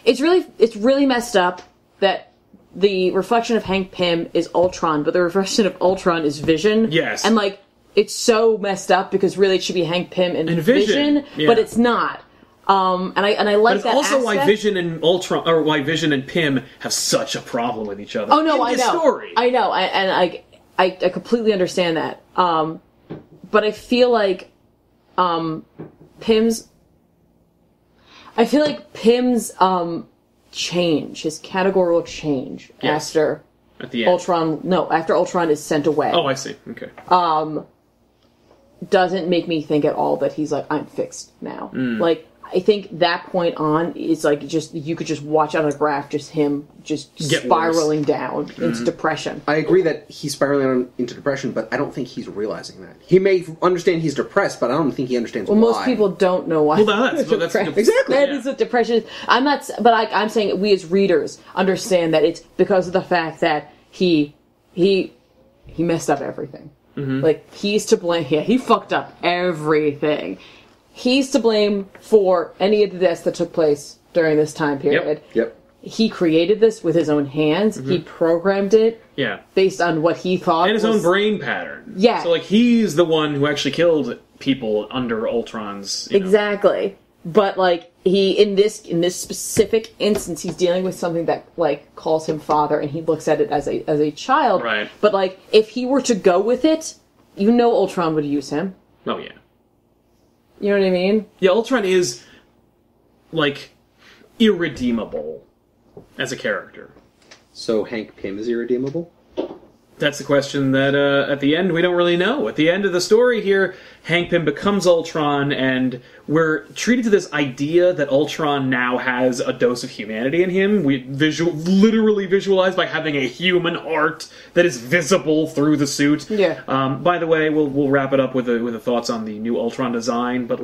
it's really messed up that the reflection of Hank Pym is Ultron, but the reflection of Ultron is Vision. Yes. And, it's so messed up because really it should be Hank Pym and Vision, but it's not. And I like that. But it's also aspect. why Vision and Ultron, or why Vision and Pym have such a problem with each other. Oh no, I know. Story. I know, and I completely understand that. But I feel like Pym's change, his categorical change after at the end. after Ultron is sent away. Oh, I see. Okay. Doesn't make me think at all that he's I'm fixed now. I think that point on is you could just watch on a graph him spiraling down into depression. I agree that he's spiraling into depression, but I don't think he's realizing that. He may understand he's depressed, but I don't think he understands why. Most people don't know why. Well, that's exactly. That is what depression is. I'm saying we as readers understand that it's because of the fact that he messed up everything. He's to blame. Yeah, he fucked up everything. He's to blame for any of the deaths that took place during this time period. Yep. He created this with his own hands. He programmed it. Yeah. Based on what he thought. And his own brain pattern. Yeah. So he's the one who actually killed people under Ultron's. Exactly. But he in this specific instance, he's dealing with something that calls him father, and he looks at it as a child. Right. But if he were to go with it, Ultron would use him. Oh yeah. You know what I mean? Yeah, Ultron is irredeemable as a character. So Hank Pym is irredeemable? That's the question that, at the end, we don't really know. At the end of the story here, Hank Pym becomes Ultron, and we're treated to this idea that Ultron now has a dose of humanity in him. We literally visualize by having a human heart that is visible through the suit. Yeah. By the way, we'll wrap it up with the thoughts on the new Ultron design, but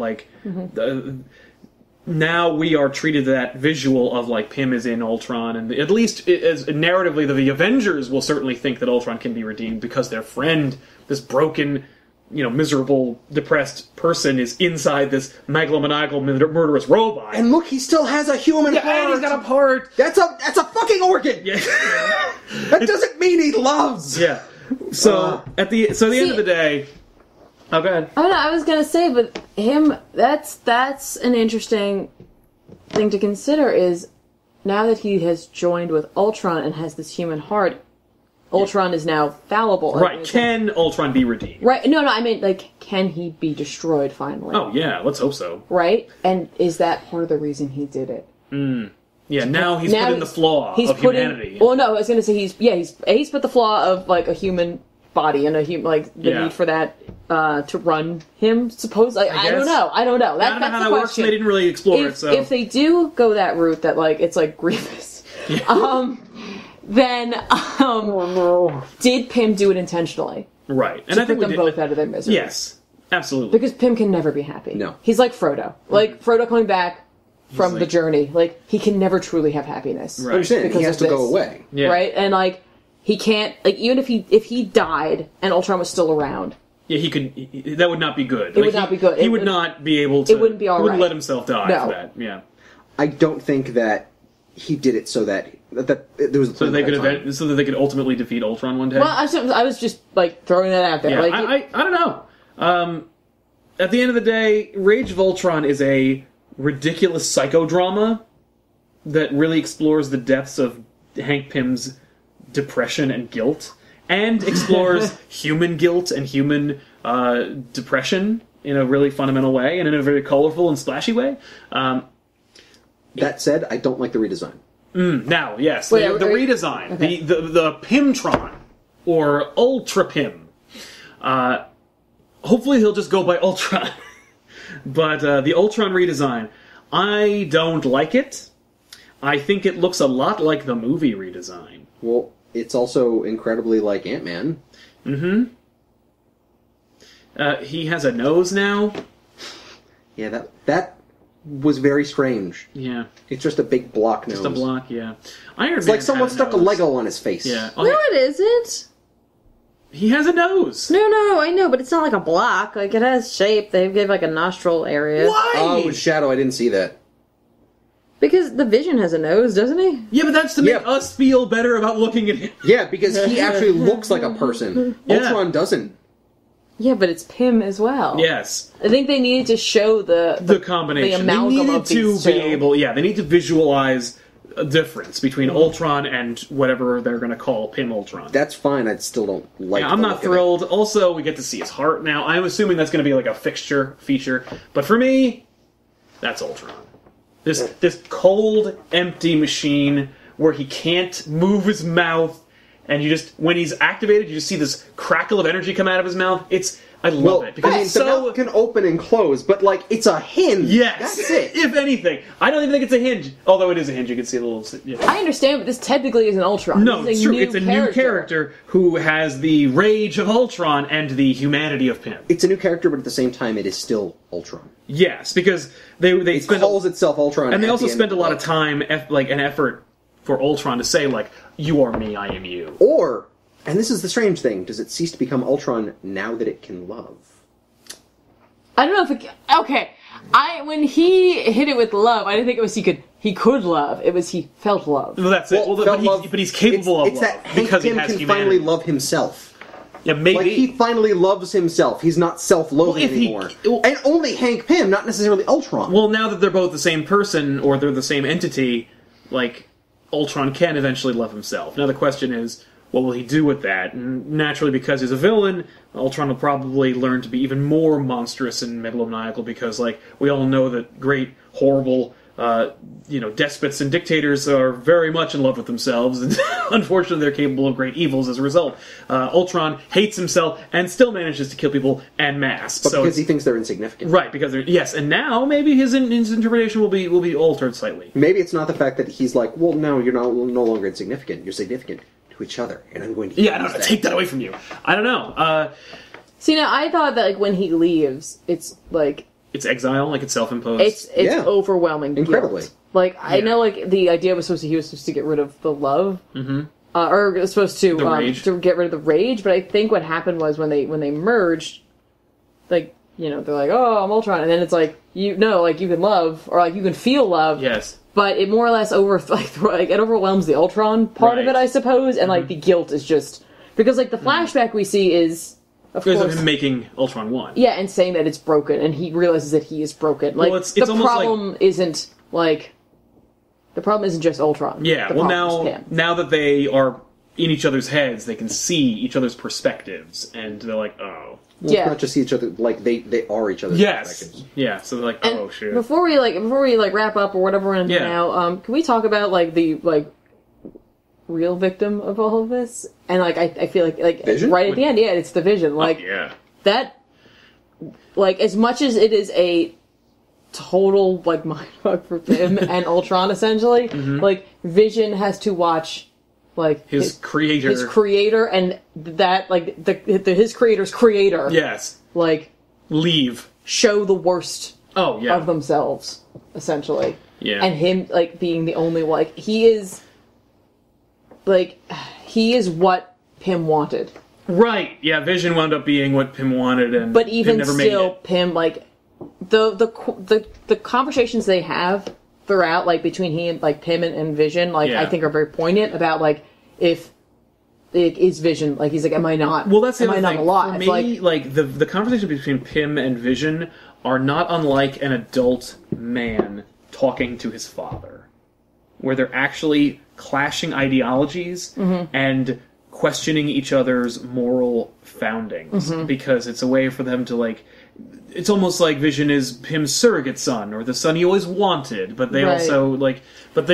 now we are treated to that visual of Pym is in Ultron, and at least as narratively, the Avengers will certainly think that Ultron can be redeemed because their friend, this broken, miserable, depressed person, is inside this megalomaniacal, murderous robot. And look, he still has a human heart. And he's got a heart. That's a fucking organ. Yeah. That doesn't mean he loves. Yeah. So at the end of the day. Oh, go ahead. I was gonna say, but that's an interesting thing to consider is now that he has joined with Ultron and has this human heart, Ultron is now fallible. Right. Can Ultron be redeemed? Right. No, I mean, can he be destroyed finally? Oh, yeah, let's hope so. Right? And is that part of the reason he did it? Yeah, now he's put in the flaw of humanity. Well, no, I was gonna say he's put the flaw of a human body and need for that to run him. Suppose I don't know. I don't know. I don't know how that works. They didn't really explore it. So if they do go that route, that it's Grievous, then did Pym do it intentionally? Right. And to I think put them both out of their misery. Yes. Absolutely. Because Pym can never be happy. No. He's like Frodo. Like, Frodo coming back from the journey. Like, he can never truly have happiness. Right. I understand. He has to go away. Yeah. Right? And, like, he can't... Like, even if he died and Ultron was still around... Yeah, he could... That would not be good. It would not be good. He would not be able to... It wouldn't be all right. He wouldn't let himself die No. for that. Yeah. I don't think that he did it so that there was a So plan they the whole time. so that they could ultimately defeat Ultron one day? Well, I was just, like, throwing that out there. Yeah, Like, I don't know. At the end of the day, Rage of Ultron is a ridiculous psychodrama that really explores the depths of Hank Pym's depression and guilt, and explores human guilt and human depression in a really fundamental way, and in a very colorful and splashy way. That said, I don't like the redesign. Now, yes, Wait, the redesign, okay. the Pymtron, or Ultra Pym. Hopefully he'll just go by Ultron. But the Ultron redesign, I don't like it. I think it looks a lot like the movie redesign. Well, it's also incredibly like Ant-Man. He has a nose now. Yeah, that was very strange. Yeah. It's just a big block nose. Just a block, yeah. Iron It's Man like someone had stuck a nose. Lego on his face. Yeah. No, it isn't. He has a nose. No, I know, but it's not like a block. Like, it has shape. They give, like, a nostril area. Why? Oh, it was Shadow. I didn't see that. Because the Vision has a nose, doesn't he? Yeah, but that's to make Yeah. us feel better about looking at him. Yeah, because he actually looks like a person. Yeah. Ultron doesn't. yeah, but it's Pym as well. Yes. I think they needed to show The combination. the amalgam they needed of to these be two. able, they need to visualize a difference between Ultron and whatever they're going to call Pym Ultron. That's fine. I still don't like. Yeah, I'm the not look of it. thrilled. Also, we get to see his heart now. I'm assuming that's going to be like a feature. But for me, that's Ultron. This cold, empty machine where he can't move his mouth, and when he's activated, you just see this crackle of energy come out of his mouth. I love it because it's the so. mouth can open and close, but like it's a hinge. Yes, That's it. If anything, I don't even think it's a hinge. Although it is a hinge, you can see a little. Yeah. I understand, but this technically is an Ultron. No, This it's is true. It's a new character. character who has the rage of Ultron and the humanity of Pym. It's a new character, but at the same time, it is still Ultron. Yes, because they It spend calls itself Ultron, and they at also the end spend a the lot of book. time, and effort for Ultron to say like, "You are me, I am you." Or, and this is the strange thing: does it cease to become Ultron now that it can love? I don't know if it... Okay. When he hit it with love, I didn't think it was he could love. It was he felt love. Well, that's it. Well, but he's capable it's of that love Hank because he Pym has can humanity. finally love himself. Yeah, maybe. Like, he finally loves himself. He's not self-loathing Well, if he- anymore. well- And only Hank Pym, not necessarily Ultron. Well, now that they're both the same person, or they're the same entity, like, Ultron can eventually love himself. Now the question is, what will he do with that? And naturally, because he's a villain, Ultron will probably learn to be even more monstrous and megalomaniacal, because, like, we all know that great, horrible, despots and dictators are very much in love with themselves, and unfortunately they're capable of great evils as a result. Ultron hates himself and still manages to kill people en masse. but So because he thinks they're insignificant. right, because they're, yes, and now maybe his interpretation will be altered slightly. Maybe it's not the fact that he's like, well, no, you're no longer insignificant. You're significant to each other, and I'm going to Yeah, I don't use know, that. take that away from you. I don't know. See, now I thought that like when he leaves, it's like It's exile, like it's self-imposed. it's Yeah. overwhelming. Incredibly. guilt. Like I Yeah. know, like the idea was he was supposed to get rid of the love, or it was supposed to The rage. to get rid of the rage. But I think what happened was when they merged, like they're like, oh, I'm Ultron, and then it's like you can love or like you can feel love. yes. But it more or less it overwhelms the Ultron part of Right. it, I suppose, and like the guilt is just because like the flashback we see is of Because course of him making Ultron 1. yeah, and saying that it's broken, and he realizes that he is broken. Like it's the almost problem isn't like the problem isn't just Ultron. Yeah, the well problem is him. now that they are in each other's heads, they can see each other's perspectives, and they're like, oh. Well, Yeah. it's not just each other, like, they are each other's Yes. perspectives. Yeah, so they're like, And oh, shit. Before we wrap up or whatever we're gonna do Yeah. now, can we talk about like the real victim of all of this? And like I feel like Vision? right at the end, yeah, it's the Vision. Like yeah. that, like as much as it is a total like mindfuck for Pym and Ultron, essentially, like Vision has to watch like his creator, and that like his creator's creator. Yes, like leave, show the worst. Oh yeah, of themselves, essentially. Yeah, and him like being the only one. Like, he is what Pym wanted. Right. Yeah. Vision wound up being what Pym wanted, and but even never still, made it. Pym like the conversations they have throughout, like between he and like Pym and Vision, like I think are very poignant about like if it is Vision, like he's like, am I not? Well, that's the am other I thing. not alive? For me, like the conversation between Pym and Vision are not unlike an adult man talking to his father, where they're actually clashing ideologies and questioning each other's moral foundings, because it's a way for them to like. It's almost like Vision is Pym's surrogate son, or the son he always wanted, but they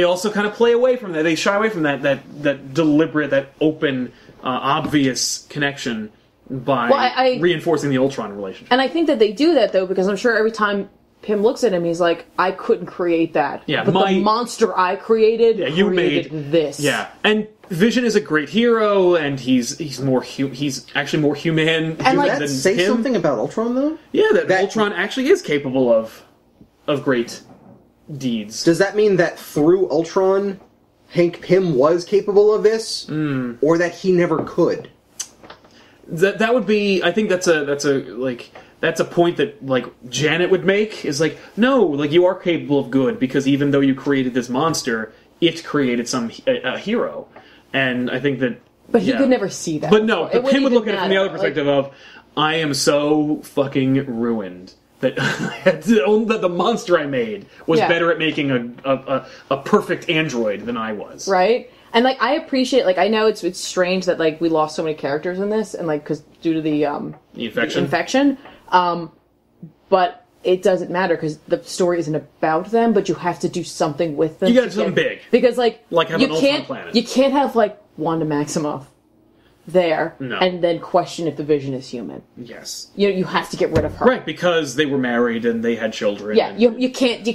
also kind of play away from that. They shy away from that deliberate, that open, obvious connection by reinforcing the Ultron relationship. And I think that they do that though, because I'm sure every time Pym looks at him, he's like, I couldn't create that. Yeah, but the monster I created you made this. Yeah, and Vision is a great hero, and he's actually more human. And like, that say Pym. Something about Ultron though? Yeah, that Ultron actually is capable of great deeds. Does that mean that through Ultron, Hank Pym was capable of this, or that he never could? That would be. I think that's a point that like Janet would make, is like, no, like you are capable of good, because even though you created this monster, it created a hero. And I think that... But he could never see that. But no, but Pym would look at it from the other perspective of, I am so fucking ruined that the monster I made was better at making a perfect android than I was. Right? And like, I appreciate, like, I know it's strange that like we lost so many characters in this, and like, because due to the infection. But it doesn't matter, because the story isn't about them, but you have to do something with them. You gotta do something big. Because like have an Ultron planet. You can't have like Wanda Maximoff there and then question if the Vision is human. Yes. You have to get rid of her. Right, because they were married and they had children. Yeah, you can't do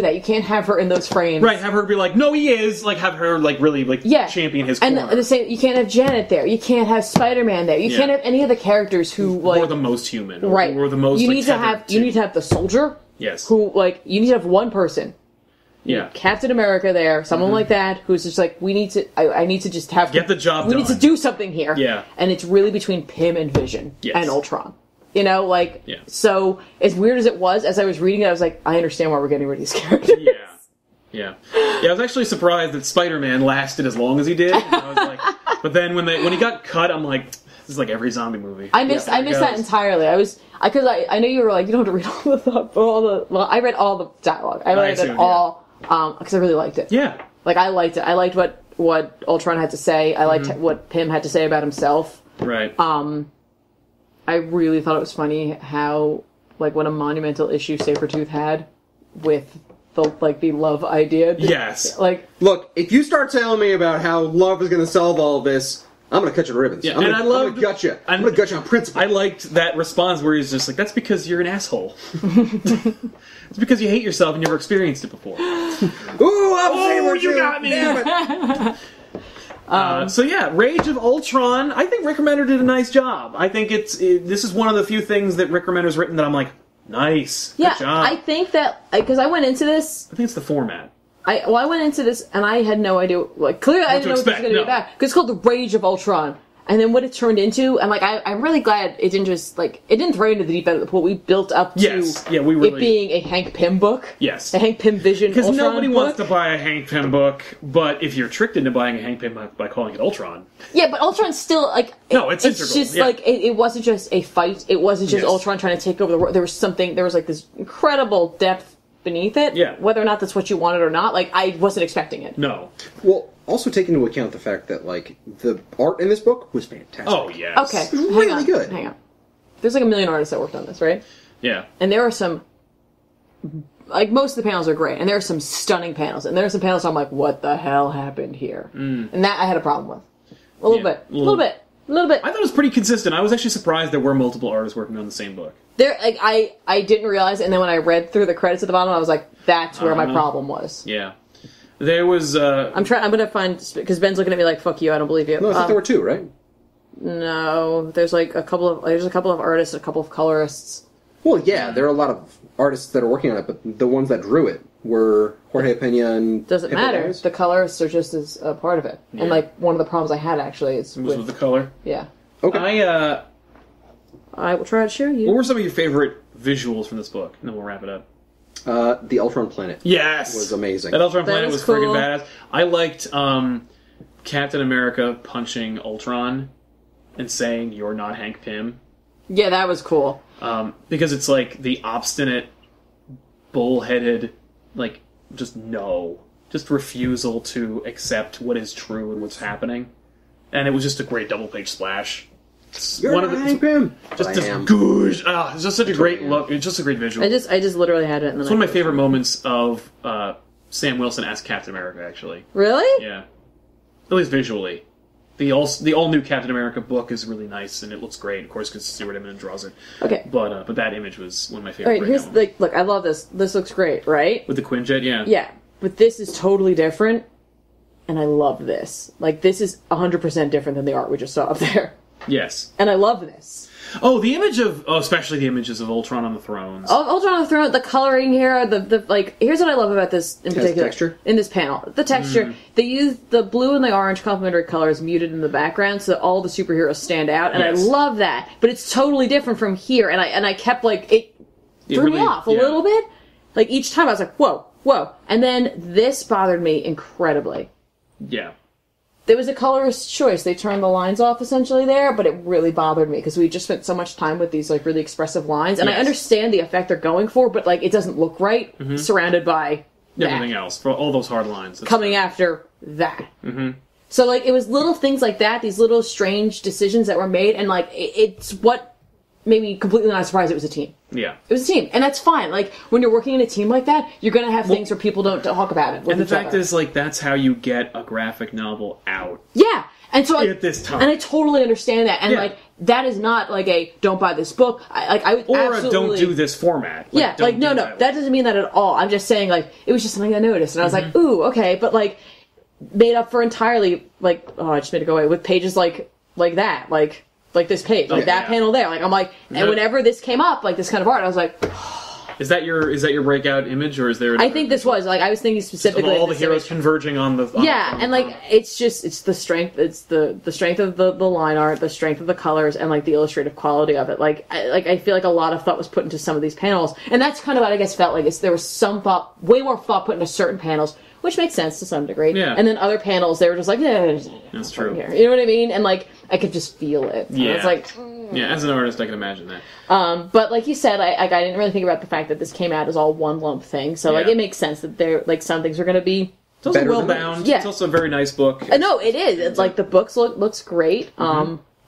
that. You can't have her in those frames. Right, have her be like, no, he is. Like, have her like really like champion his corner. And the same, you can't have Janet there. You can't have Spider-Man there. You can't have any of the characters who like or the most human. Right. Or the most. You need to have the soldier. Yes. Who like you need to have one person. Yeah. Captain America there, someone like that, who's just like, we need to, I need to just have... Get the job done. We need to do something here. Yeah. And it's really between Pym and Vision and Ultron. You know, like, so as weird as it was, as I was reading it, I was like, I understand why we're getting rid of these characters. Yeah, I was actually surprised that Spider-Man lasted as long as he did. And I was like, but then when he got cut, I'm like, this is like every zombie movie. I missed that entirely. I know you were like, you don't have to read I read all the dialogue. I read it all. Because I really liked it. Yeah. Like, I liked it. I liked what Ultron had to say. I liked what Pym had to say about himself. Right. I really thought it was funny how, like, what a monumental issue Sabretooth had with the love idea. Yes. Like, look, if you start telling me about how love is going to solve all of this, I'm going to cut you to ribbons. Yeah, I'm going to gut you. I'm going to gut you on principle. I liked that response where he's just like, that's because you're an asshole. It's because you hate yourself and never experienced it before. Ooh, you got me! Damn it. So yeah, Rage of Ultron. I think Rick Remender did a nice job. I think this is one of the few things that Rick Remender's written that I'm like, nice. Good job. I think that, because I went into this... I think it's the format. I went into this and I had no idea, like, clearly I didn't know what this was going to be about. Because it's called The Rage of Ultron. And then what it turned into, and like, I'm really glad it didn't just, like, it didn't throw into the deep end of the pool. We built up to it being a Hank Pym book. Yes. A Hank Pym Vision Ultron because nobody book. wants to buy a Hank Pym book, but if you're tricked into buying a Hank Pym book by calling it Ultron. Yeah, but Ultron's still, like... No, it's integral. It's just, like, it wasn't just a fight. It wasn't just Ultron trying to take over the world. There was, like, this incredible depth beneath it. Yeah. Whether or not that's what you wanted or not, like, I wasn't expecting it. No. Well, also take into account the fact that, like, the art in this book was fantastic. Oh, yes. Okay. Really good. Hang on. There's like a million artists that worked on this, right? Yeah. And there are some... Like, most of the panels are great, and there are some stunning panels, and there are some panels I'm like, what the hell happened here? And that I had a problem with. A little bit. I thought it was pretty consistent. I was actually surprised there were multiple artists working on the same book. There, like, I didn't realize, and then when I read through the credits at the bottom, I was like, that's where my problem was. Yeah. There was... I'm gonna find... Because Ben's looking at me like, fuck you, I don't believe you. No, I thought there were two, right? No, there's like a couple of artists, a couple of colorists. Well, yeah, there are a lot of artists that are working on it, but the ones that drew it were Jorge Pena and... Doesn't matter. The colorists are just as a part of it. Yeah. And, like, one of the problems I had, actually, is with the color? Yeah. Okay. I will try to show you. What were some of your favorite visuals from this book? And then we'll wrap it up. The Ultron planet. Yes! Was amazing. That Ultron planet was cool. friggin' badass. I liked Captain America punching Ultron and saying, "You're not Hank Pym." Yeah, that was cool. Because it's like the obstinate, bullheaded, like, just refusal to accept what is true and what's happening. And it was just a great double-page splash. You're not Hank Pym! Just goosh. It's just such a great look. It's just a great visual. I just literally had it. And then it's one of my favorite moments of Sam Wilson as Captain America, actually. Really? Yeah. At least visually. The all new Captain America book is really nice and it looks great. Of course, because Stuart Immonen draws it. Okay. But that image was one of my favorite. All right, here's look. I love this. This looks great, right? With the Quinjet, yeah. Yeah, but this is totally different, and I love this. Like, this is 100% different than the art we just saw up there. Yes. And I love this. Oh, the image of... Oh, especially the images of Ultron on the thrones. Ultron on the throne, the coloring here, the like... Here's what I love about this in particular. The texture? In this panel. The texture. They use the blue and the orange complementary colors muted in the background so that all the superheroes stand out, and I love that. But it's totally different from here, and I kept, like... It threw me off a little bit. Like, each time I was like, whoa, whoa. And then this bothered me incredibly. Yeah. There was a colorist choice. They turned the lines off essentially there, but it really bothered me because we just spent so much time with these like really expressive lines, and I understand the effect they're going for, but like it doesn't look right surrounded by everything else for all those hard lines coming after that. So like it was little things like that, these little strange decisions that were made, and like it's what made me completely not surprised it was a team. Yeah. It was a team, and that's fine. Like, when you're working in a team like that, you're going to have things where people don't talk about it with and the each fact other. is, like, that's how you get a graphic novel out. Yeah! And so at this time. And I totally understand that. And, like, that is not, like, a don't buy this book. I would or absolutely... a don't do this format. Like, yeah, like, no, that doesn't mean that at all. I'm just saying, like, it was just something I noticed. And I was like, ooh, okay. But, like, made up for entirely, like, oh, I just made it go away, with pages like that. Like this page, like that panel there. Like I'm like, and whenever this came up, like this kind of art, I was like, is that your breakout image, or is there? I think this was like I was thinking specifically of all the heroes converging on the and like it's the strength, it's the strength of the line art, the strength of the colors, and like the illustrative quality of it. Like I feel like a lot of thought was put into some of these panels, and that's kind of what I guess felt like. There was some thought, way more thought put into certain panels. Which makes sense to some degree. Yeah. And then other panels, they were just like, that's true. Here. You know what I mean? And like, I could just feel it. Yeah. And it's like, yeah, as an artist, I can imagine that. But like you said, I didn't really think about the fact that this came out as all one lump thing. So like, it makes sense that there, like, some things are going to be. It's also well bound. Yeah. It's also a very nice book. No, it is. It's like the book looks great.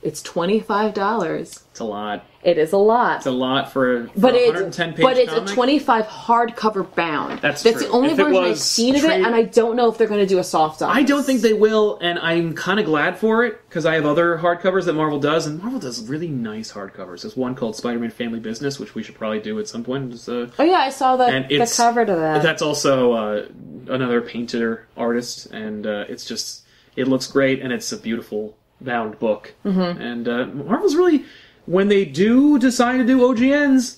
It's $25. It's a lot. It is a lot. It's a lot for a 110-page But it's comic. a 25 hardcover bound. That's the only version I've seen of it, and I don't know if they're going to do a soft on. I don't think they will, and I'm kind of glad for it, because I have other hardcovers that Marvel does, and Marvel does really nice hardcovers. There's one called Spider-Man Family Business, which we should probably do at some point. Oh yeah, I saw the cover to that. That's also another painter artist, and it looks great, and it's a beautiful bound book. And Marvel's really... When they do decide to do OGNs,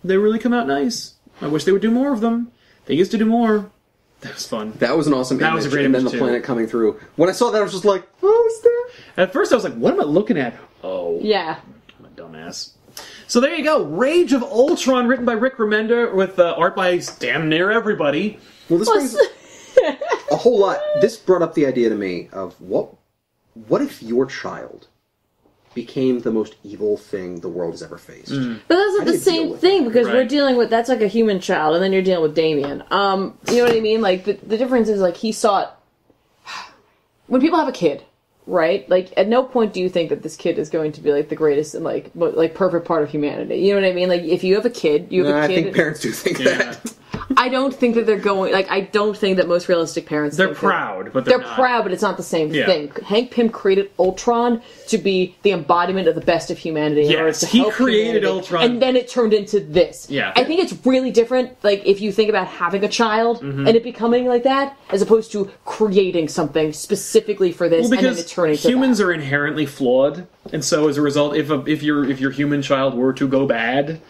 they really come out nice. I wish they would do more of them. They used to do more. That was fun. That was an awesome image. That was a great image, image, and then the planet coming through. When I saw that, I was just like, oh, is that? At first I was like, what am I looking at? Oh. Yeah. I'm a dumbass. So there you go. Rage of Ultron, written by Rick Remender, with art by damn near everybody. Well, this brings a whole lot. This brought up the idea to me of what if your child became the most evil thing the world has ever faced. But that's not the same thing, because we're dealing with, that's like a human child, and then you're dealing with Damien. You know what I mean? Like, the difference is, like, he saw it... When people have a kid, right? Like, at no point do you think that this kid is going to be, like, the greatest and, like perfect part of humanity. You know what I mean? Like, if you have a kid, you have a kid... I think parents do think that. I don't think that they're going. Like, I don't think that most realistic parents. They're proud, but they're not. Proud, but it's not the same thing. Hank Pym created Ultron to be the embodiment of the best of humanity. Yes, he created Ultron, and then it turned into this. Yeah, I think it's really different. Like, if you think about having a child and it becoming like that, as opposed to creating something specifically for this, and then it turning into humans are inherently flawed, and so as a result, if your human child were to go bad.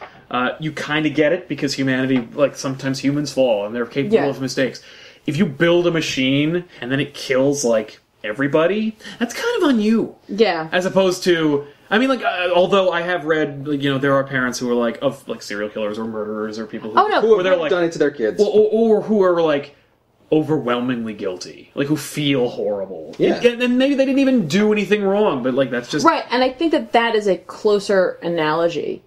You kind of get it, because humanity, like, sometimes humans fall, and they're capable of mistakes. If you build a machine, and then it kills, like, everybody, that's kind of on you. Yeah. As opposed to... I mean, like, although I have read, like, there are parents who are, like, of, like, serial killers or murderers or people who have like, done it to their kids. Or who are, like, overwhelmingly guilty. Like, who feel horrible. Yeah. And maybe they didn't even do anything wrong, but, like, that's just... Right, and I think that is a closer analogy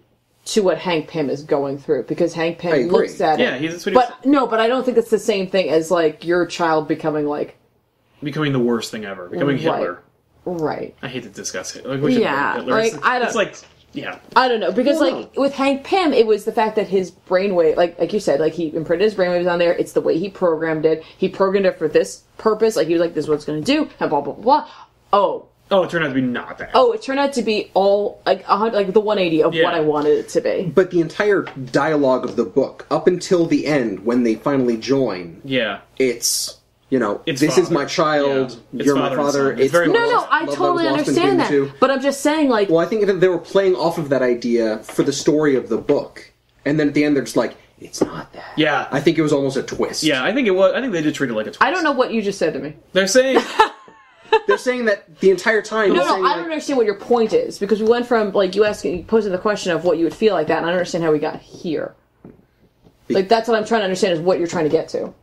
to what Hank Pym is going through, because Hank Pym looks at it. Yeah, that's what but I don't think it's the same thing as, like, your child becoming the worst thing ever, becoming Hitler. Right. I hate to discuss it. Like, Hitler. Like, I don't know, because with Hank Pym, it was the fact that his brainwave, like you said, like, he imprinted his brainwaves on there. It's the way he programmed it. He programmed it for this purpose. Like, he was like, "This is what it's going to do," and blah blah blah. Oh, it turned out to be not that. Oh, it turned out to be all, like the 180 of what I wanted it to be. But the entire dialogue of the book, up until the end, when they finally join, it's, this is my child, you're my father. It's very no, I totally understand that. But I'm just saying, like... Well, I think that they were playing off of that idea for the story of the book. And then at the end, they're just like, it's not that. Yeah. I think it was almost a twist. Yeah, I think it was. I think they did treat it like a twist. I don't know what you just said to me. They're saying... They're saying that the entire time... No, I don't understand what your point is, because we went from, like, you posing the question of what you would feel like that, and I don't understand how we got here. Like, that's what I'm trying to understand, is what you're trying to get to.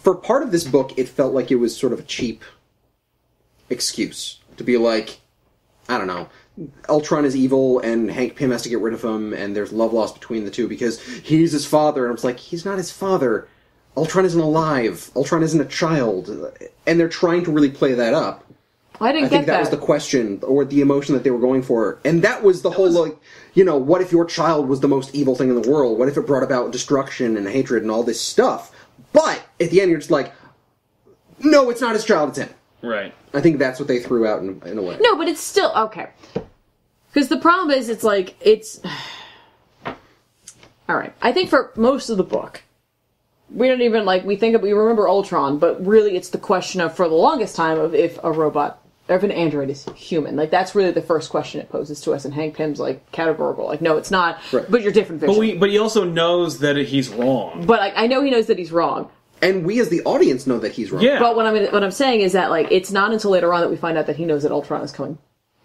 For part of this book, it felt like it was sort of a cheap excuse to be like, I don't know, Ultron is evil, and Hank Pym has to get rid of him, and there's love lost between the two because he's his father, and it's like, he's not his father. Ultron isn't alive. Ultron isn't a child. And they're trying to really play that up. I think that was the question, or the emotion that they were going for. And that was the whole, like, what if your child was the most evil thing in the world? What if it brought about destruction and hatred and all this stuff? But, at the end, you're just like, no, it's not his child, it's him. Right. I think that's what they threw out in a way. No, but it's still, okay. Because the problem is, it's like, it's... Alright, I think for most of the book... We don't even, we remember Ultron, but really it's the question of, for the longest time, of if a robot, or if an android is human. Like, that's really the first question it poses to us, and Hank Pym's, categorical. Like, no, it's not, but you're different vision. But he also knows that he's wrong. But, I know he knows that he's wrong. And we as the audience know that he's wrong. Yeah. But what I'm saying is that, it's not until later on that we find out that he knows that Ultron is coming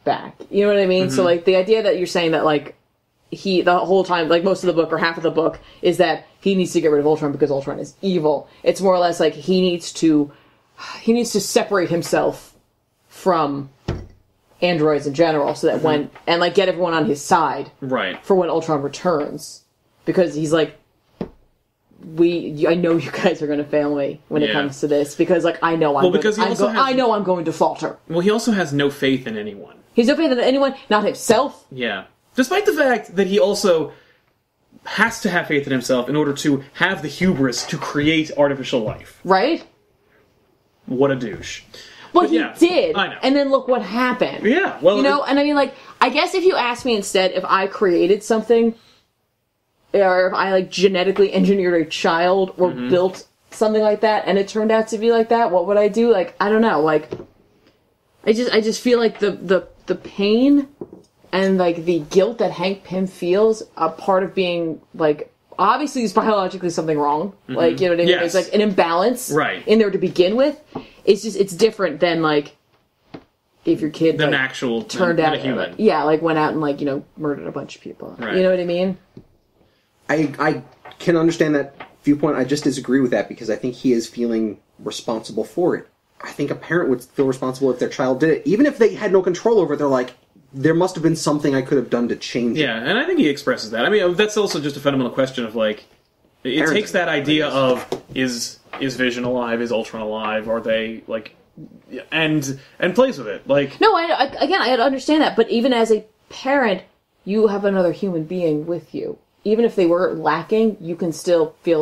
back. You know what I mean? Mm-hmm. So, the idea that you're saying that, the whole time, most of the book, or half of the book, is that he needs to get rid of Ultron because Ultron is evil. It's more or less he needs to separate himself from androids in general, so that get everyone on his side. Right. For when Ultron returns. Because he's I know you guys are going to fail me when it comes to this, because, I know I'm going to falter. Well, he also has no faith in anyone. He's no faith in anyone, not himself. Yeah. Despite the fact that he also has to have faith in himself in order to have the hubris to create artificial life. Right? What a douche. Well, he did. I know. And then look what happened. Yeah. Well, and I mean, I guess if you asked me instead if I created something, or if I, genetically engineered a child, or built something like that, and it turned out to be like that, what would I do? I don't know. I just feel like the pain... And, the guilt that Hank Pym feels, a part of being, obviously there's biologically something wrong. Mm-hmm. You know what I mean? Yes. There's, an imbalance in there to begin with. It's just, it's different than, if your kid, turned out, human. went out and, murdered a bunch of people. Right. You know what I mean? I can understand that viewpoint. I just disagree with that, because I think he is feeling responsible for it. I think a parent would feel responsible if their child did it. Even if they had no control over it, they're like, there must have been something I could have done to change it. Yeah, and I think he expresses that. I mean, that's also just a fundamental question of, it takes that idea of, is Vision alive? Is Ultron alive? Are they, and plays with it. No, I understand that, but even as a parent, you have another human being with you. Even if they were lacking, you can still feel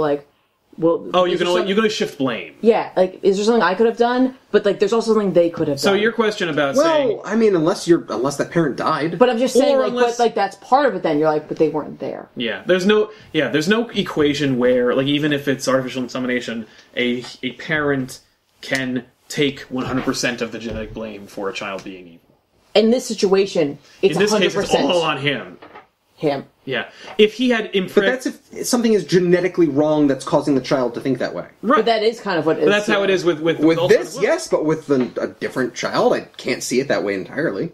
well, Oh, you're gonna shift blame. yeah, like, is there something I could have done? But like, there's also something they could have done. So your question about saying, Well, I mean, unless that parent died. but I'm just saying, Or like, unless- but like that's part of it. Then you're like, but they weren't there. there's no equation where, like, even if it's artificial insemination, a parent can take 100% of the genetic blame for a child being evil. In this situation, it's In this 100% case, it's all on him. him. Yeah, if he had But that's if something is genetically wrong that's causing the child to think that way. right. But that is kind of what it is. But that's how it is with With Ultron this, as well. yes, but with a different child, I can't see it that way entirely.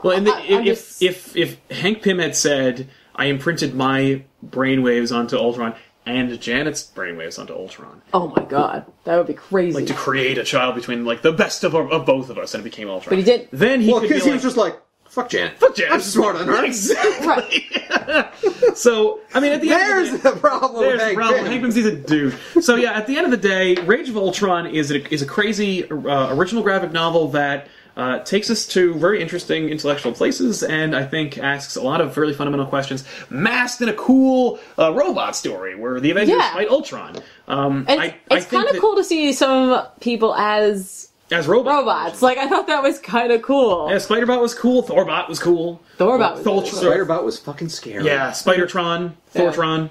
Well, I'm just- if Hank Pym had said, "I imprinted my brainwaves onto Ultron and Janet's brainwaves onto Ultron," Oh my god, that would be crazy. like to create a child between like the best of both of us, and it became Ultron. But he did- Then he Well, could be because like, he was just like, fuck Janet. "Fuck Janet, I'm smart on her." Exactly. So, I mean, at the end There's of the day, the problem with there's the Hank problem. Pym. Hank Pym's a dude. So yeah, at the end of the day, Rage of Ultron is a crazy original graphic novel that takes us to very interesting intellectual places, and I think asks a lot of really fundamental questions, masked in a cool robot story where the Avengers Yeah. fight Ultron. and I it's think kind of that cool to see some people as as robots. robots. Like, I thought that was kind of cool. Yeah, Spider-Bot was cool. Thorbot was cool. Thorbot was really cool. Spider-Bot was fucking scary. Yeah, Spider-Tron, Thortron.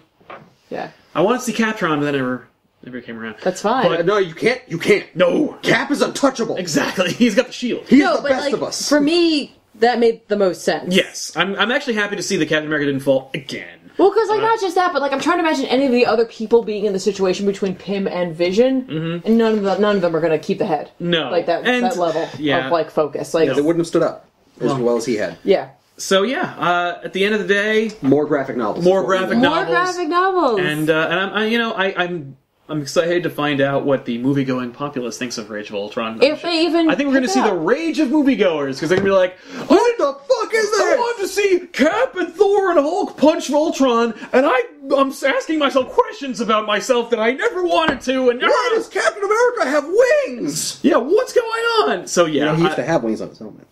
Yeah, I wanted to see Captron, but that never came around. that's fine. But- No, you can't. You can't. No. Cap is untouchable. Exactly. He's got the shield. He's no, the but best like, of us. for me, that made the most sense. Yes. I'm actually happy to see that Captain America didn't fall again. Well, because like not just that, but like I'm trying to imagine any of the other people being in the situation between Pym and Vision, and none of them are going to keep the head. No. like that And- level yeah. of like focus. Like, They wouldn't have stood up as well as he had. yeah, So yeah, at the end of the day, More graphic novels. More is what we graphic want. more novels. graphic novels. and I'm excited to find out what the movie-going populace thinks of Rage of Ultron. if they even, I think we're going to pick see the up. rage of moviegoers because they're going to be like, What the fuck is I that? wanted to see Cap and Thor and Hulk punch Ultron, and I'm asking myself questions about myself that I never wanted to, and Why does Captain America have wings? yeah, what's going on? So yeah, He used to have wings on his helmet.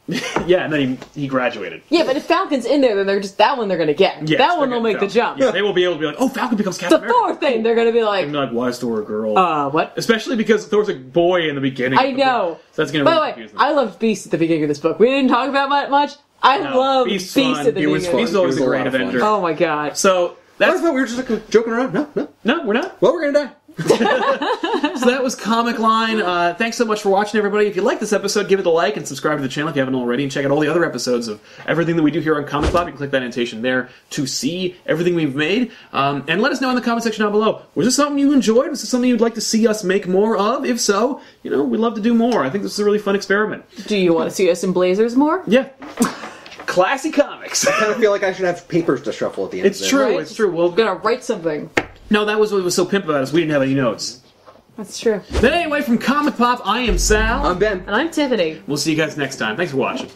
yeah, and then he graduated. Yeah, but if Falcon's in there, then they're just that one they're going to get. Yes, that one they're will make the gonna- jump. Yeah, they will be able to be like, oh, Falcon becomes The Captain America. Thor thing, they're going to be like, And be like, why is Thor a girl? what? Especially because Thor's a boy in the beginning. I of the know. book. So that's going to By really the way, confuse them. I loved Beast at the beginning of this book. We didn't talk about it much. I No, love Beast's Beast fun. at the He was beginning. fun. He's always It a was a great lot of fun. Avenger. Oh my god. So I that's thought we were just like joking around. No. we're not. Well, we're gonna die. So that was Comic Line. Thanks so much for watching, everybody. If you like this episode, give it a like and subscribe to the channel if you haven't already, and check out all the other episodes of everything that we do here on ComicPop. You can click that annotation there to see everything we've made. And let us know in the comment section down below. Was this something you enjoyed? Was this something you'd like to see us make more of? If so, we'd love to do more. I think this is a really fun experiment. Do you want to see us in Blazers more? Yeah. Classy comics. I kind of feel like I should have papers to shuffle at the end. It's of this. true. Right? It's true. Well, I'm gonna write something. no, that was what was so pimp about us. We didn't have any notes. That's true. Then anyway, from Comic Pop, I am Sal. I'm Ben. And I'm Tiffany. We'll see you guys next time. Thanks for watching.